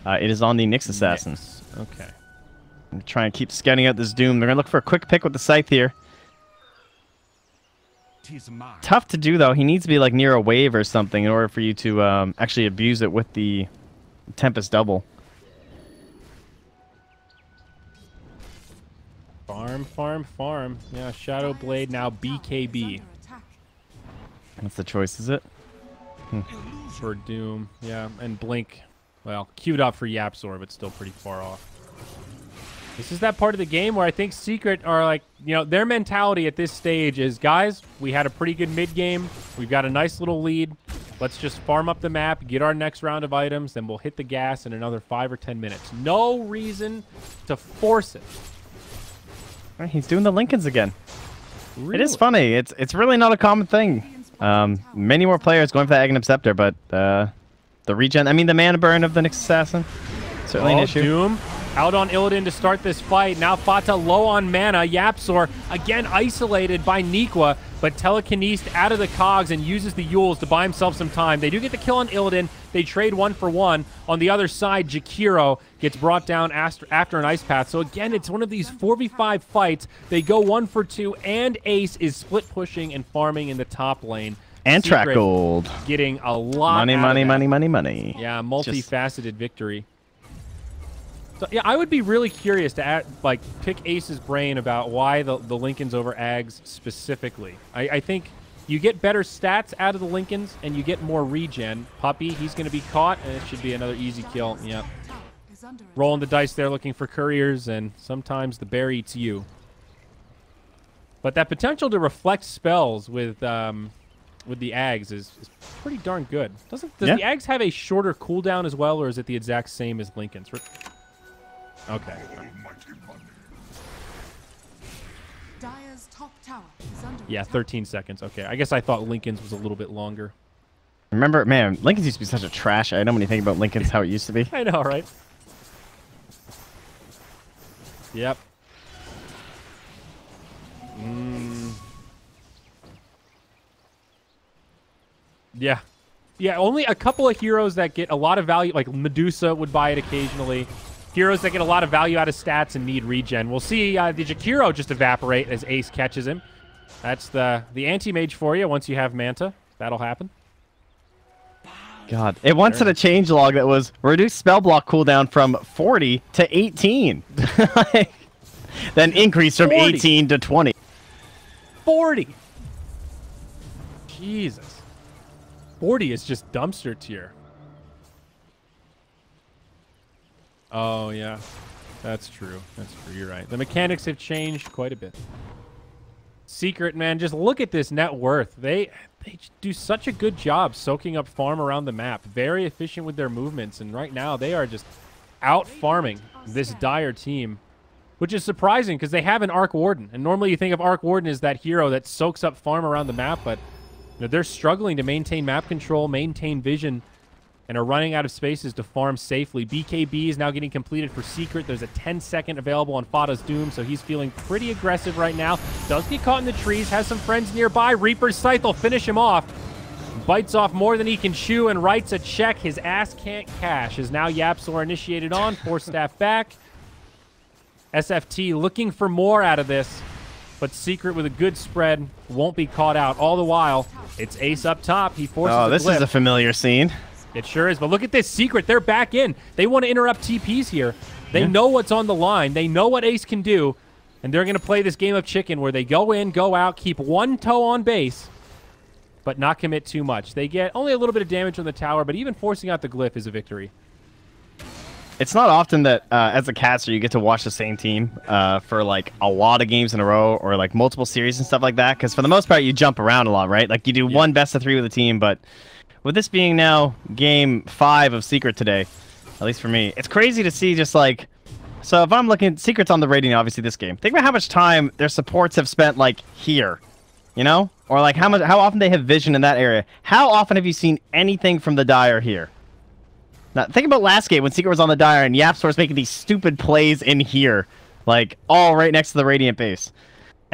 It is on the Nyx Assassin. Okay. I'm trying to keep scouting out this Doom. They're going to look for a quick pick with the Scythe here. Tough to do, though. He needs to be like near a wave or something in order for you to actually abuse it with the Tempest double. Farm, farm, farm. Yeah, Shadow Blade, now BKB. That's the choice, is it? For Doom, yeah. And Blink, well, queued up for Yapzor, but still pretty far off. This is that part of the game where I think Secret are like, you know, their mentality at this stage is, guys, we had a pretty good mid-game. We've got a nice little lead. Let's just farm up the map, get our next round of items, then we'll hit the gas in another 5 or 10 minutes. No reason to force it. He's doing the Lincolns again. Really? It is funny. It's really not a common thing. Many more players going for that Aghanim Scepter, but the regen, I mean the mana burn of the Nyx Assassin, certainly an issue. Doom out on Illidan to start this fight. Now Fata low on mana. Yapzor again isolated by Nikwa, but telekinesed out of the cogs and uses the Yules to buy himself some time. They do get the kill on Illidan. They trade 1 for 1. On the other side, Jakiro gets brought down after an ice path. So again, it's one of these 4v5 fights. They go 1 for 2, and Ace is split pushing and farming in the top lane. And track gold. Getting a lot money. Yeah, multifaceted victory. So, yeah, I would be really curious to pick Ace's brain about why the Lincolns over Ags specifically. I think you get better stats out of the Lincolns, and you get more regen. Puppy, he's going to be caught, and it should be another easy kill. Yep. Rolling the dice there, looking for couriers, and sometimes the bear eats you. But that potential to reflect spells with the Ags is pretty darn good. Does the Ags have a shorter cooldown as well, or is it the exact same as Lincoln's? Okay. Yeah, 13 seconds. Okay, I guess I thought Lincoln's was a little bit longer. Remember, man, Lincoln's used to be such a trash item when you think about Lincoln's, how it used to be. I know, right? Yep. Yeah. Yeah, only a couple of heroes that get a lot of value, like Medusa would buy it occasionally. Heroes that get a lot of value out of stats and need regen. We'll see the Jakiro just evaporate as Ace catches him. That's the anti-mage for you once you have Manta. That'll happen. God. It once had a changelog that was reduced spell block cooldown from 40 to 18. Then increased from 40. 18 to 20. 40. Jesus. 40 is just dumpster tier. Oh, yeah. That's true. That's true. You're right. The mechanics have changed quite a bit. Secret, man, just look at this net worth. They do such a good job soaking up farm around the map. Very efficient with their movements, and right now they are just out farming this dire team, which is surprising because they have an Arc Warden, and normally you think of Arc Warden as that hero that soaks up farm around the map, but you know, they're struggling to maintain map control, maintain vision, and are running out of spaces to farm safely. BKB is now getting completed for Secret. There's a 10-second available on Fata's Doom, so he's feeling pretty aggressive right now. Does get caught in the trees, has some friends nearby. Reaper's Scythe will finish him off. Bites off more than he can chew and writes a check. His ass can't cash. Is now YapzOr initiated on. 4 staff back. SFTe looking for more out of this, but Secret with a good spread won't be caught out. All the while, it's Ace up top. He forces Oh, this is a familiar scene. It sure is, but look at this. Secret, they're back in. They want to interrupt TPs here. They know what's on the line. They know what Ace can do, and they're going to play this game of chicken where they go in, go out, keep one toe on base, but not commit too much. They get only a little bit of damage on the tower, but even forcing out the glyph is a victory. It's not often that as a caster you get to watch the same team for like a lot of games in a row or like multiple series and stuff like that, because for the most part you jump around a lot, right? Like you do one best of 3 with a team, but with this being now game 5 of Secret today, at least for me, it's crazy to see just like, so if I'm looking, Secret's on the rating obviously this game. Think about how much time their supports have spent like here, you know? Or like how often they have vision in that area. How often have you seen anything from the Dire here? Now think about last game when Secret was on the Dire and YapzOr's making these stupid plays in here, like all right next to the Radiant base.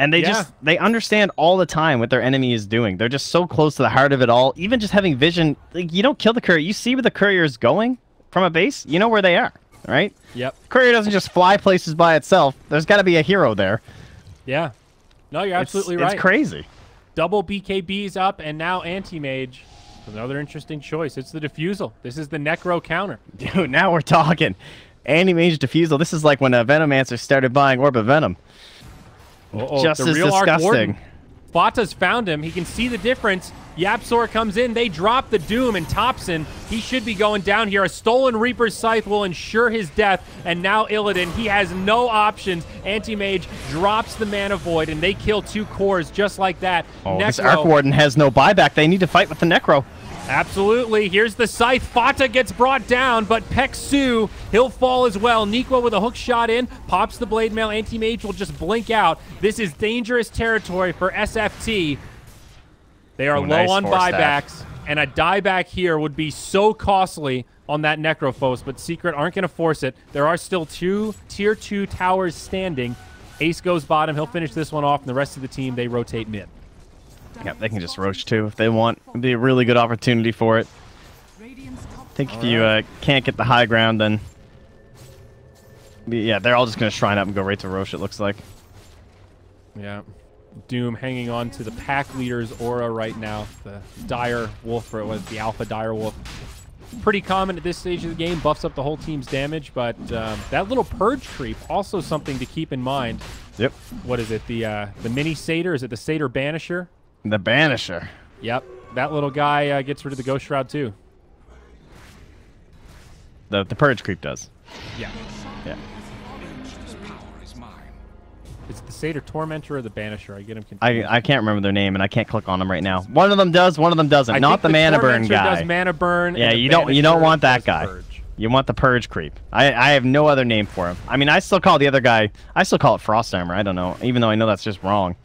And they they understand all the time what their enemy is doing. They're just so close to the heart of it all. Even just having vision, like, you don't kill the courier. You see where the courier is going from a base. You know where they are, right? Yep. Courier doesn't just fly places by itself. There's got to be a hero there. Yeah. No, you're absolutely right. It's crazy. Double BKBs up, and now Anti-Mage. Another interesting choice. It's the Diffusal. This is the Necro counter. Dude, now we're talking. Anti-Mage Diffusal. This is like when a Venomancer started buying Orb of Venom. Just the as real disgusting. Fata's found him. He can see the difference. YapzOr comes in. They drop the Doom, and Thompson, he should be going down here. A stolen Reaper's Scythe will ensure his death. And now Illidan, he has no options. Anti-Mage drops the Mana Void, and they kill 2 cores just like that. Oh, this Arc Warden has no buyback. They need to fight with the Necro. Absolutely. Here's the Scythe. Fata gets brought down, but Peksu, he'll fall as well. Nikwa with a hook shot in, pops the Blade Mail. Anti-Mage will just blink out. This is dangerous territory for SFTe. They are low on buybacks, and a dieback here would be so costly on that Necrophos, but Secret aren't going to force it. There are still 2 Tier 2 towers standing. Ace goes bottom. He'll finish this one off, and the rest of the team, they rotate mid. Yeah, they can just roach too if they want. It'd be a really good opportunity for it. I think if you can't get the high ground, then yeah, they're all just going to shrine up and go right to roach, it looks like. Yeah. Doom hanging on to the pack leader's aura right now. The Dire Wolf, or what, the Alpha Dire Wolf. Pretty common at this stage of the game. Buffs up the whole team's damage, but that little Purge creep, also something to keep in mind. Yep. What is it? The mini Satyr? Is it the Satyr Banisher? The Banisher. Yep. That little guy gets rid of the Ghost Shroud too. The Purge creep does. Yeah. Yeah. It's the Satyr Tormentor or the Banisher. I get him confused. I can't remember their name, and I can't click on them right now. One of them does, one of them doesn't. Not the Mana Burn guy. Does Mana Burn. Yeah, you don't want that guy. Purge. You want the Purge creep. I have no other name for him. I mean, I still call the other guy. I still call it Frost Armor. I don't know, even though I know that's just wrong.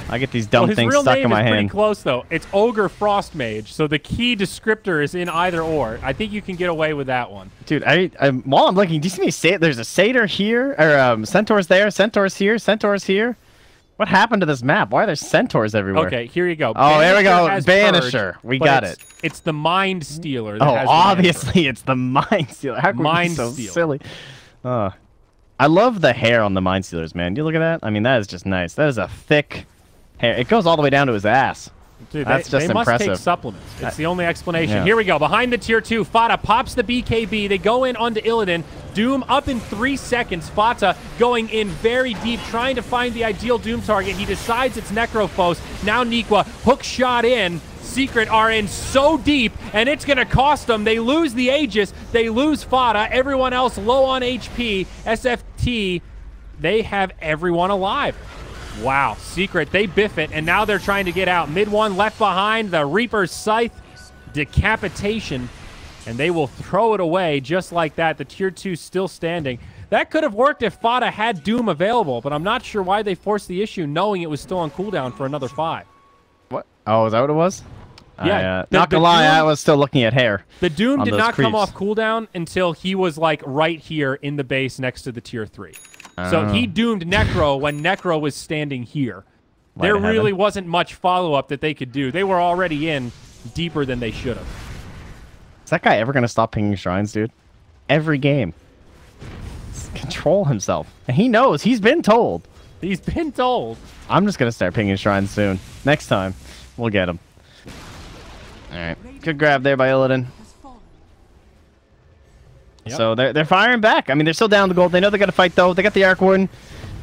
I get these dumb things stuck in my hand. His real name is pretty close, though. It's Ogre Frost Mage, so the key descriptor is in either or. I think you can get away with that one. Dude, while I'm looking, do you see me say it? There's a Satyr here, or Centaurs there, Centaurs here, Centaurs here. What happened to this map? Why are there Centaurs everywhere? Okay, here you go. Oh, there we go. Banisher. We got it. It's the Mind Stealer. Oh, obviously it's the Mind Stealer. How can we be so silly? I love the hair on the Mind Stealers, man. You look at that? I mean, that is just nice. That is a thick hair. It goes all the way down to his ass. Dude, that's just they impressive. Must take supplements. It's the only explanation. Yeah. Here we go. Behind the Tier 2, Fata pops the BKB. They go in onto Illidan. Doom up in 3 seconds. Fata going in very deep, trying to find the ideal Doom target. He decides it's Necrophos. Now Nikwa, hook shot in. Secret are in so deep, and it's going to cost them. They lose the Aegis. They lose Fata. Everyone else low on HP. SFTe, they have everyone alive. Wow, Secret, they biff it, and now they're trying to get out. Mid one left behind, the Reaper's Scythe, decapitation, and they will throw it away just like that. The tier 2 still standing. That could have worked if Fada had Doom available, but I'm not sure why they forced the issue knowing it was still on cooldown for another 5. What? Oh, is that what it was? Yeah. Not gonna lie, I was still looking at hair. The Doom did not come creeps. off cooldown until he was like right here in the base next to the tier 3. So he doomed Necro when Necro was standing here. There really wasn't much follow-up that they could do. They were already in deeper than they should have. Is that guy ever going to stop pinging shrines, dude? Every game. Control himself. And he knows. He's been told. He's been told. I'm just going to start pinging shrines soon. Next time, we'll get him. All right. Good grab there by Illidan. Yep. So they're firing back. I mean, they're still down the gold. They know they got to fight, though. They got the Arc Warden.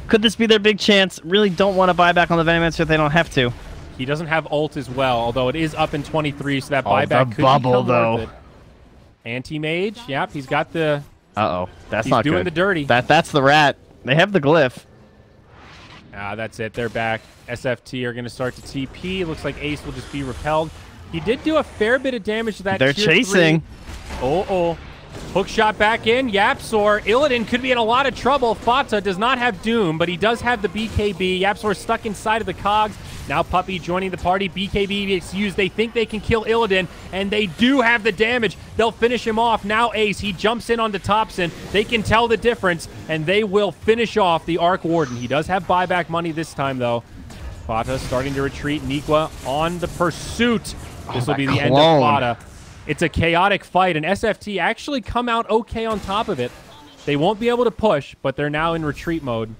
Could this be their big chance? Really don't want to buy back on the Venomancer if they don't have to. He doesn't have ult as well, although it is up in 23, so that buyback could bubble, become though. worth it. Anti-mage, yep, he's got the... Uh-oh, that's he's not doing good. the dirty. That's the rat. They have the glyph. Ah, that's it. They're back. SFT are going to start to TP. Looks like Ace will just be repelled. He did do a fair bit of damage to that They're tier chasing. 3. Oh. Hook shot back in. Yapsor. Illidan could be in a lot of trouble. Fata does not have Doom, but he does have the BKB. Yapsor stuck inside of the cogs. Now Puppey joining the party. BKB gets used. They think they can kill Illidan, and they do have the damage. They'll finish him off. Now Ace, he jumps in onto Thompson. They can tell the difference, and they will finish off the Arc Warden. He does have buyback money this time, though. Fata starting to retreat. Nikwa on the pursuit. This will be the end of Fata. It's a chaotic fight, and SFT actually come out okay on top of it. They won't be able to push, but they're now in retreat mode.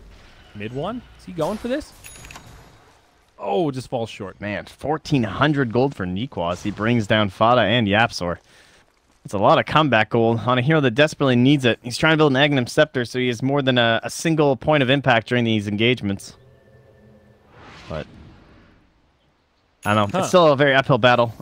Mid one? Is he going for this? Oh, just falls short. Man, 1,400 gold for Nikwa. He brings down Fada and Yapsor. It's a lot of comeback gold on a hero that desperately needs it. He's trying to build an Aghanim Scepter, so he has more than a single point of impact during these engagements. But I don't know. It's still a very uphill battle.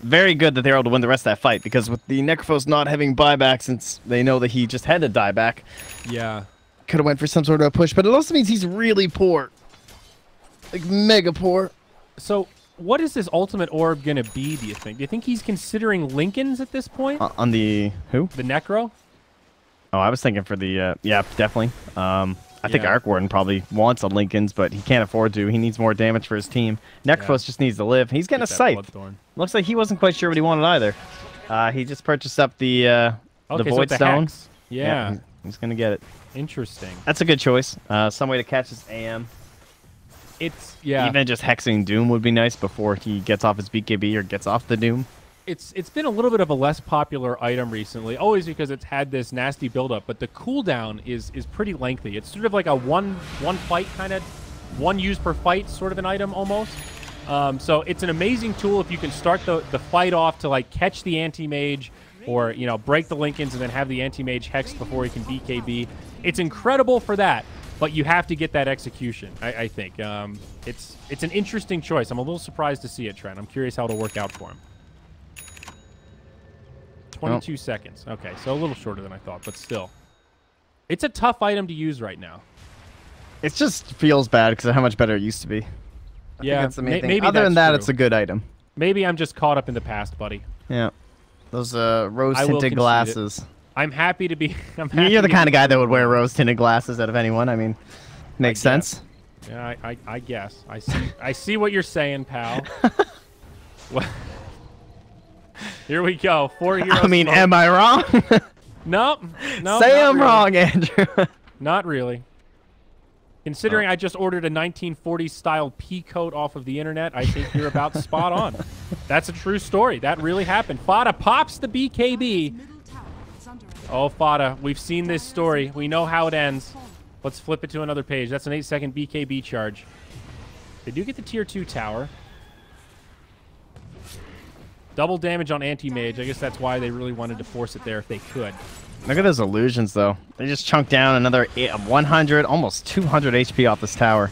Very good that they're able to win the rest of that fight, because with the Necrophos not having buyback, since they know that he just had to die back, yeah, could have went for some sort of a push. But it also means he's really poor, like mega poor. So what is this ultimate orb gonna be? Do you think he's considering Lincolns at this point? On the who? The Necro. Oh, I was thinking for the yeah, definitely. I think Arc Warden probably wants a Lincoln's, but he can't afford to. He needs more damage for his team. Necrophos just needs to live. He's getting a Scythe. Looks like he wasn't quite sure what he wanted either. He just purchased up the Void Stone. Yeah. He's going to get it. Interesting. That's a good choice. Some way to catch his AM. It's, yeah. Even just hexing Doom would be nice before he gets off his BKB or gets off the Doom. It's been a little bit of a less popular item recently, always because it's had this nasty buildup, but the cooldown is pretty lengthy. It's sort of like a one fight kind of, one use per fight sort of an item almost. So it's an amazing tool if you can start the fight off to like catch the anti-mage or, you know, break the Lincolns and then have the anti-mage hexed before he can BKB. It's incredible for that, but you have to get that execution, I think. It's an interesting choice. I'm a little surprised to see it, Trent. I'm curious how it'll work out for him. 22 seconds. Okay, so a little shorter than I thought, but still. It's a tough item to use right now. It just feels bad because of how much better it used to be. I think that's the main thing. Maybe other than that, true. It's a good item. Maybe I'm just caught up in the past, buddy. Yeah. Those rose-tinted glasses. I'm happy to be... You're the kind of guy that would wear rose-tinted glasses out of anyone. I mean, makes sense. Yeah, I guess. I see what you're saying, pal. Well, here we go. 4 heroes. I mean, am I wrong? Nope. Say I'm wrong, Andrew. Not really. Considering I just ordered a 1940s style pea coat off of the internet, I think you're about spot on. That's a true story. That really happened. Fada pops the BKB. Oh, Fada, we've seen this story. We know how it ends. Let's flip it to another page. That's an 8-second BKB charge. They do get the tier 2 tower. Double damage on anti-mage. I guess that's why they really wanted to force it there if they could. Look at those illusions, though. They just chunked down another 100, almost 200 HP off this tower.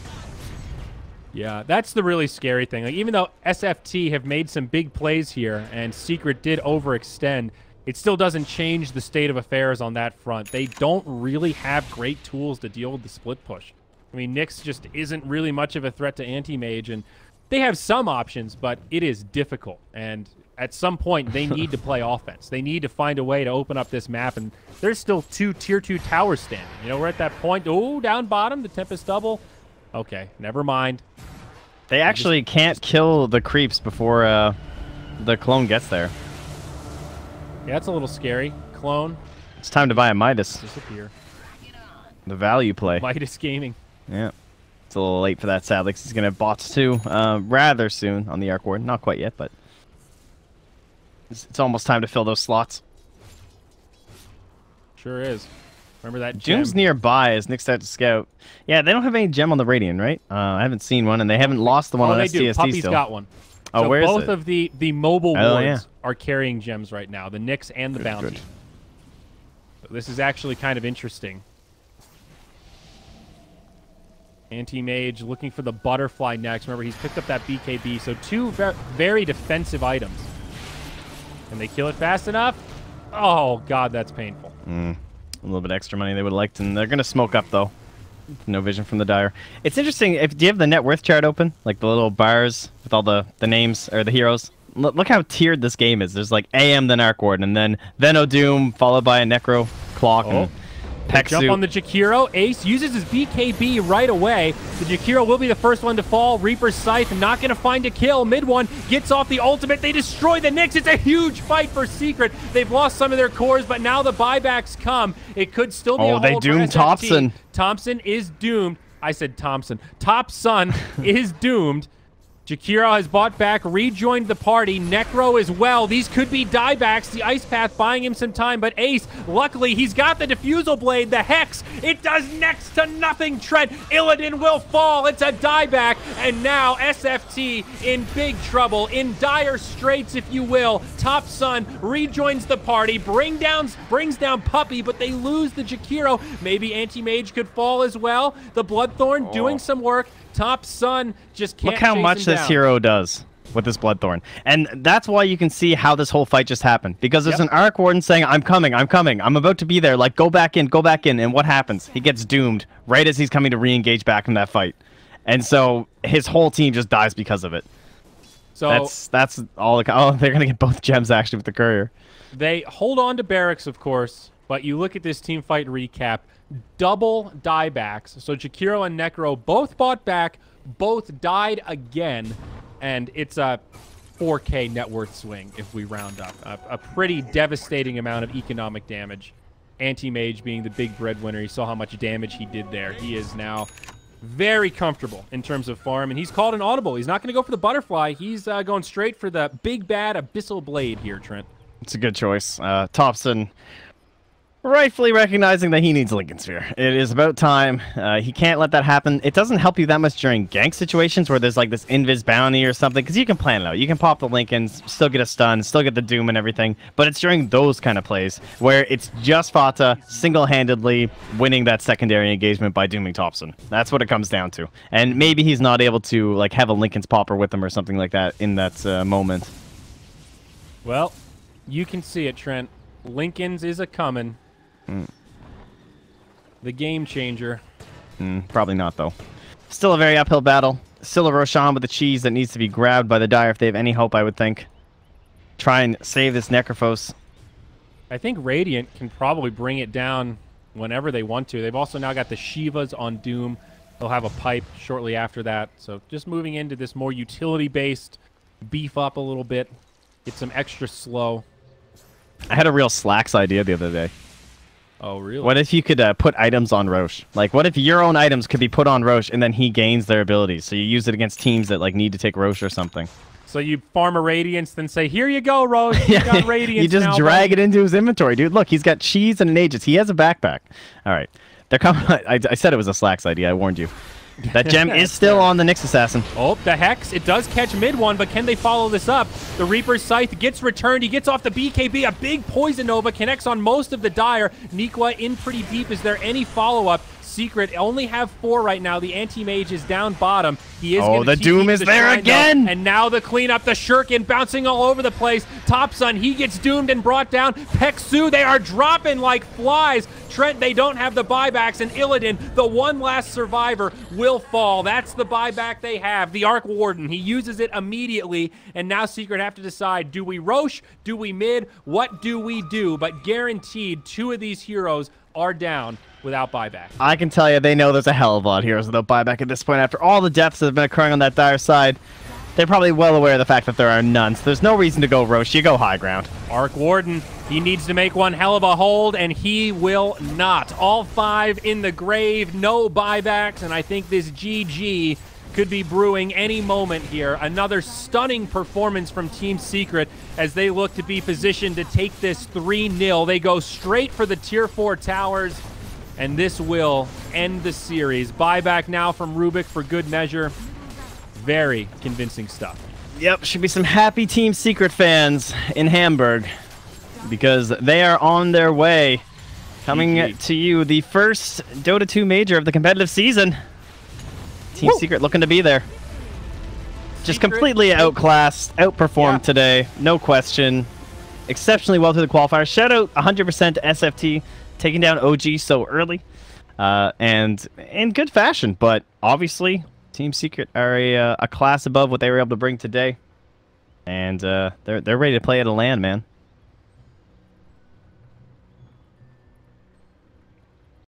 Yeah, that's the really scary thing. Like, even though SFT have made some big plays here and Secret did overextend, it still doesn't change the state of affairs on that front. They don't really have great tools to deal with the split push. I mean, Nyx just isn't really much of a threat to anti-mage, and they have some options, but it is difficult. And at some point, they need to play offense. They need to find a way to open up this map, and there's still 2 tier 2 towers standing. You know, we're at that point. Oh, down bottom, the Tempest double. Okay, never mind. They actually can't kill the creeps before the clone gets there. Yeah, that's a little scary. Clone. It's time to buy a Midas. Disappear. The value play. Midas Gaming. Yeah. It's a little late for that, sadly, because he's going to have bots too rather soon on the Arc Ward. Not quite yet, but it's almost time to fill those slots. Sure is. Remember that gem? Gem's nearby as Nick's out to scout. Yeah, they don't have any gem on the Radiant, right? I haven't seen one, and they haven't lost the one on they STST do. Puppy's still. got one. Oh, so where is both it? of the mobile wards yeah. are carrying gems right now. The Nyx and the Bounty. Good. So this is actually kind of interesting. Anti-Mage looking for the Butterfly next. Remember, he's picked up that BKB. So 2 very defensive items. Can they kill it fast enough? Oh, God, that's painful. A little bit extra money they would have liked, and they're going to smoke up, though. No vision from the Dire. It's interesting. Do you have the net worth chart open? Like the little bars with all the names or the heroes? Look how tiered this game is. There's like AM, then Arc Ward, and then Venodoom, followed by a Necro, Clock, and Peck Jump Suit. on the Jakiro. Ace uses his BKB right away. The Jakiro will be the first one to fall. Reaper's Scythe not going to find a kill. Mid one gets off the ultimate. They destroy the Nyx. It's a huge fight for Secret. They've lost some of their cores, but now the buybacks come. It could still be a hold they for doomed SFT. Thompson. Thompson is doomed. I said Thompson. Top Sun is doomed. Jakiro has bought back, rejoined the party. Necro as well. These could be diebacks. The Ice Path buying him some time, but Ace, luckily, he's got the Diffusal Blade, the Hex. It does next to nothing, Trent. Illidan will fall. It's a dieback, and now SFT in big trouble, in dire straits, if you will. Top Sun rejoins the party, brings down Puppy, but they lose the Jakiro. Maybe Anti-Mage could fall as well. The Bloodthorn doing some work. Top Sun just can't Look how chase much him this down. hero does with this Bloodthorn. And that's why you can see how this whole fight just happened. Because there's an Arc Warden saying, I'm coming, I'm about to be there. Like, go back in. And what happens? He gets doomed right as he's coming to re-engage back in that fight. And so his whole team just dies because of it. So that's all. Oh, they're going to get both gems, actually, with the Courier. They hold on to Barracks, of course, but you look at this team fight recap, double diebacks. So Jakiro and Necro both bought back, both died again, and it's a 4K net worth swing if we round up. A pretty devastating amount of economic damage. Anti-Mage being the big breadwinner. You saw how much damage he did there. He is now very comfortable in terms of farm, and he's called an audible. He's not going to go for the Butterfly. He's going straight for the big bad Abyssal Blade here, Trent. It's a good choice. Thompson rightfully recognizing that he needs Lincoln Sphere. It is about time. He can't let that happen. It doesn't help you that much during gank situations where there's like this invis bounty or something, because you can plan it out. You can pop the Lincolns, still get a stun, still get the Doom and everything, but it's during those kind of plays where it's just Fata single-handedly winning that secondary engagement by dooming Thompson. That's what it comes down to. And maybe he's not able to like have a Lincoln's popper with him or something like that in that moment. Well, you can see it, Trent. Lincoln's is a-coming. The game changer. Probably not, though. Still a very uphill battle. Still a Roshan with the cheese that needs to be grabbed by the Dire if they have any hope, I would think. Try and save this Necrophos. I think Radiant can probably bring it down whenever they want to. They've also now got the Shivas on Doom. They'll have a pipe shortly after that. So just moving into this more utility-based, beef up a little bit, get some extra slow. I had a real Slacks idea the other day. Oh, really? What if you could put items on Roche? Like, what if your own items could be put on Roche and then he gains their abilities? So you use it against teams that like need to take Roche or something. So you farm a Radiance, then say, here you go, Roche. You got Radiance. You just now, drag buddy. it into his inventory, dude. Look, he's got cheese and an Aegis. He has a backpack. All right. They're coming. I said it was a Slacks idea. I warned you. That gem is still on the Nyx Assassin. Oh, the Hex. It does catch mid one, but can they follow this up? The Reaper's Scythe gets returned. He gets off the BKB. A big Poison Nova connects on most of the Dire. Nikwa in pretty deep. Is there any follow-up? Secret only have 4 right now. The anti-mage is down bottom. He is Oh, the Doom is there again! And now the cleanup, the Shuriken bouncing all over the place. Topsun, he gets doomed and brought down. Peksu, they are dropping like flies. Trent, they don't have the buybacks, and Illidan, the one last survivor, will fall. That's the buyback they have. The Arc Warden, he uses it immediately, and now Secret have to decide, do we Roche, do we mid, what do we do? But guaranteed, 2 of these heroes are down without buyback. I can tell you they know there's a hell of a lot of heroes without buyback at this point. After all the deaths that have been occurring on that dire side, they're probably well aware of the fact that there are none, so there's no reason to go Roche. You go high ground. Arc Warden, he needs to make one hell of a hold, and he will not. All 5 in the grave, no buybacks, and I think this GG could be brewing any moment here. Another stunning performance from Team Secret as they look to be positioned to take this 3-0. They go straight for the Tier 4 towers, and this will end the series. Buyback now from Rubik for good measure. Very convincing stuff. Yep, should be some happy Team Secret fans in Hamburg because they are on their way. Coming to you, the first Dota 2 Major of the competitive season. Team Secret looking to be there. Just completely outclassed, outperformed today, no question. Exceptionally well through the qualifier. Shout out 100% to SFTe, taking down OG so early and in good fashion, but obviously Team Secret are a class above what they were able to bring today, and they're ready to play at a LAN, man.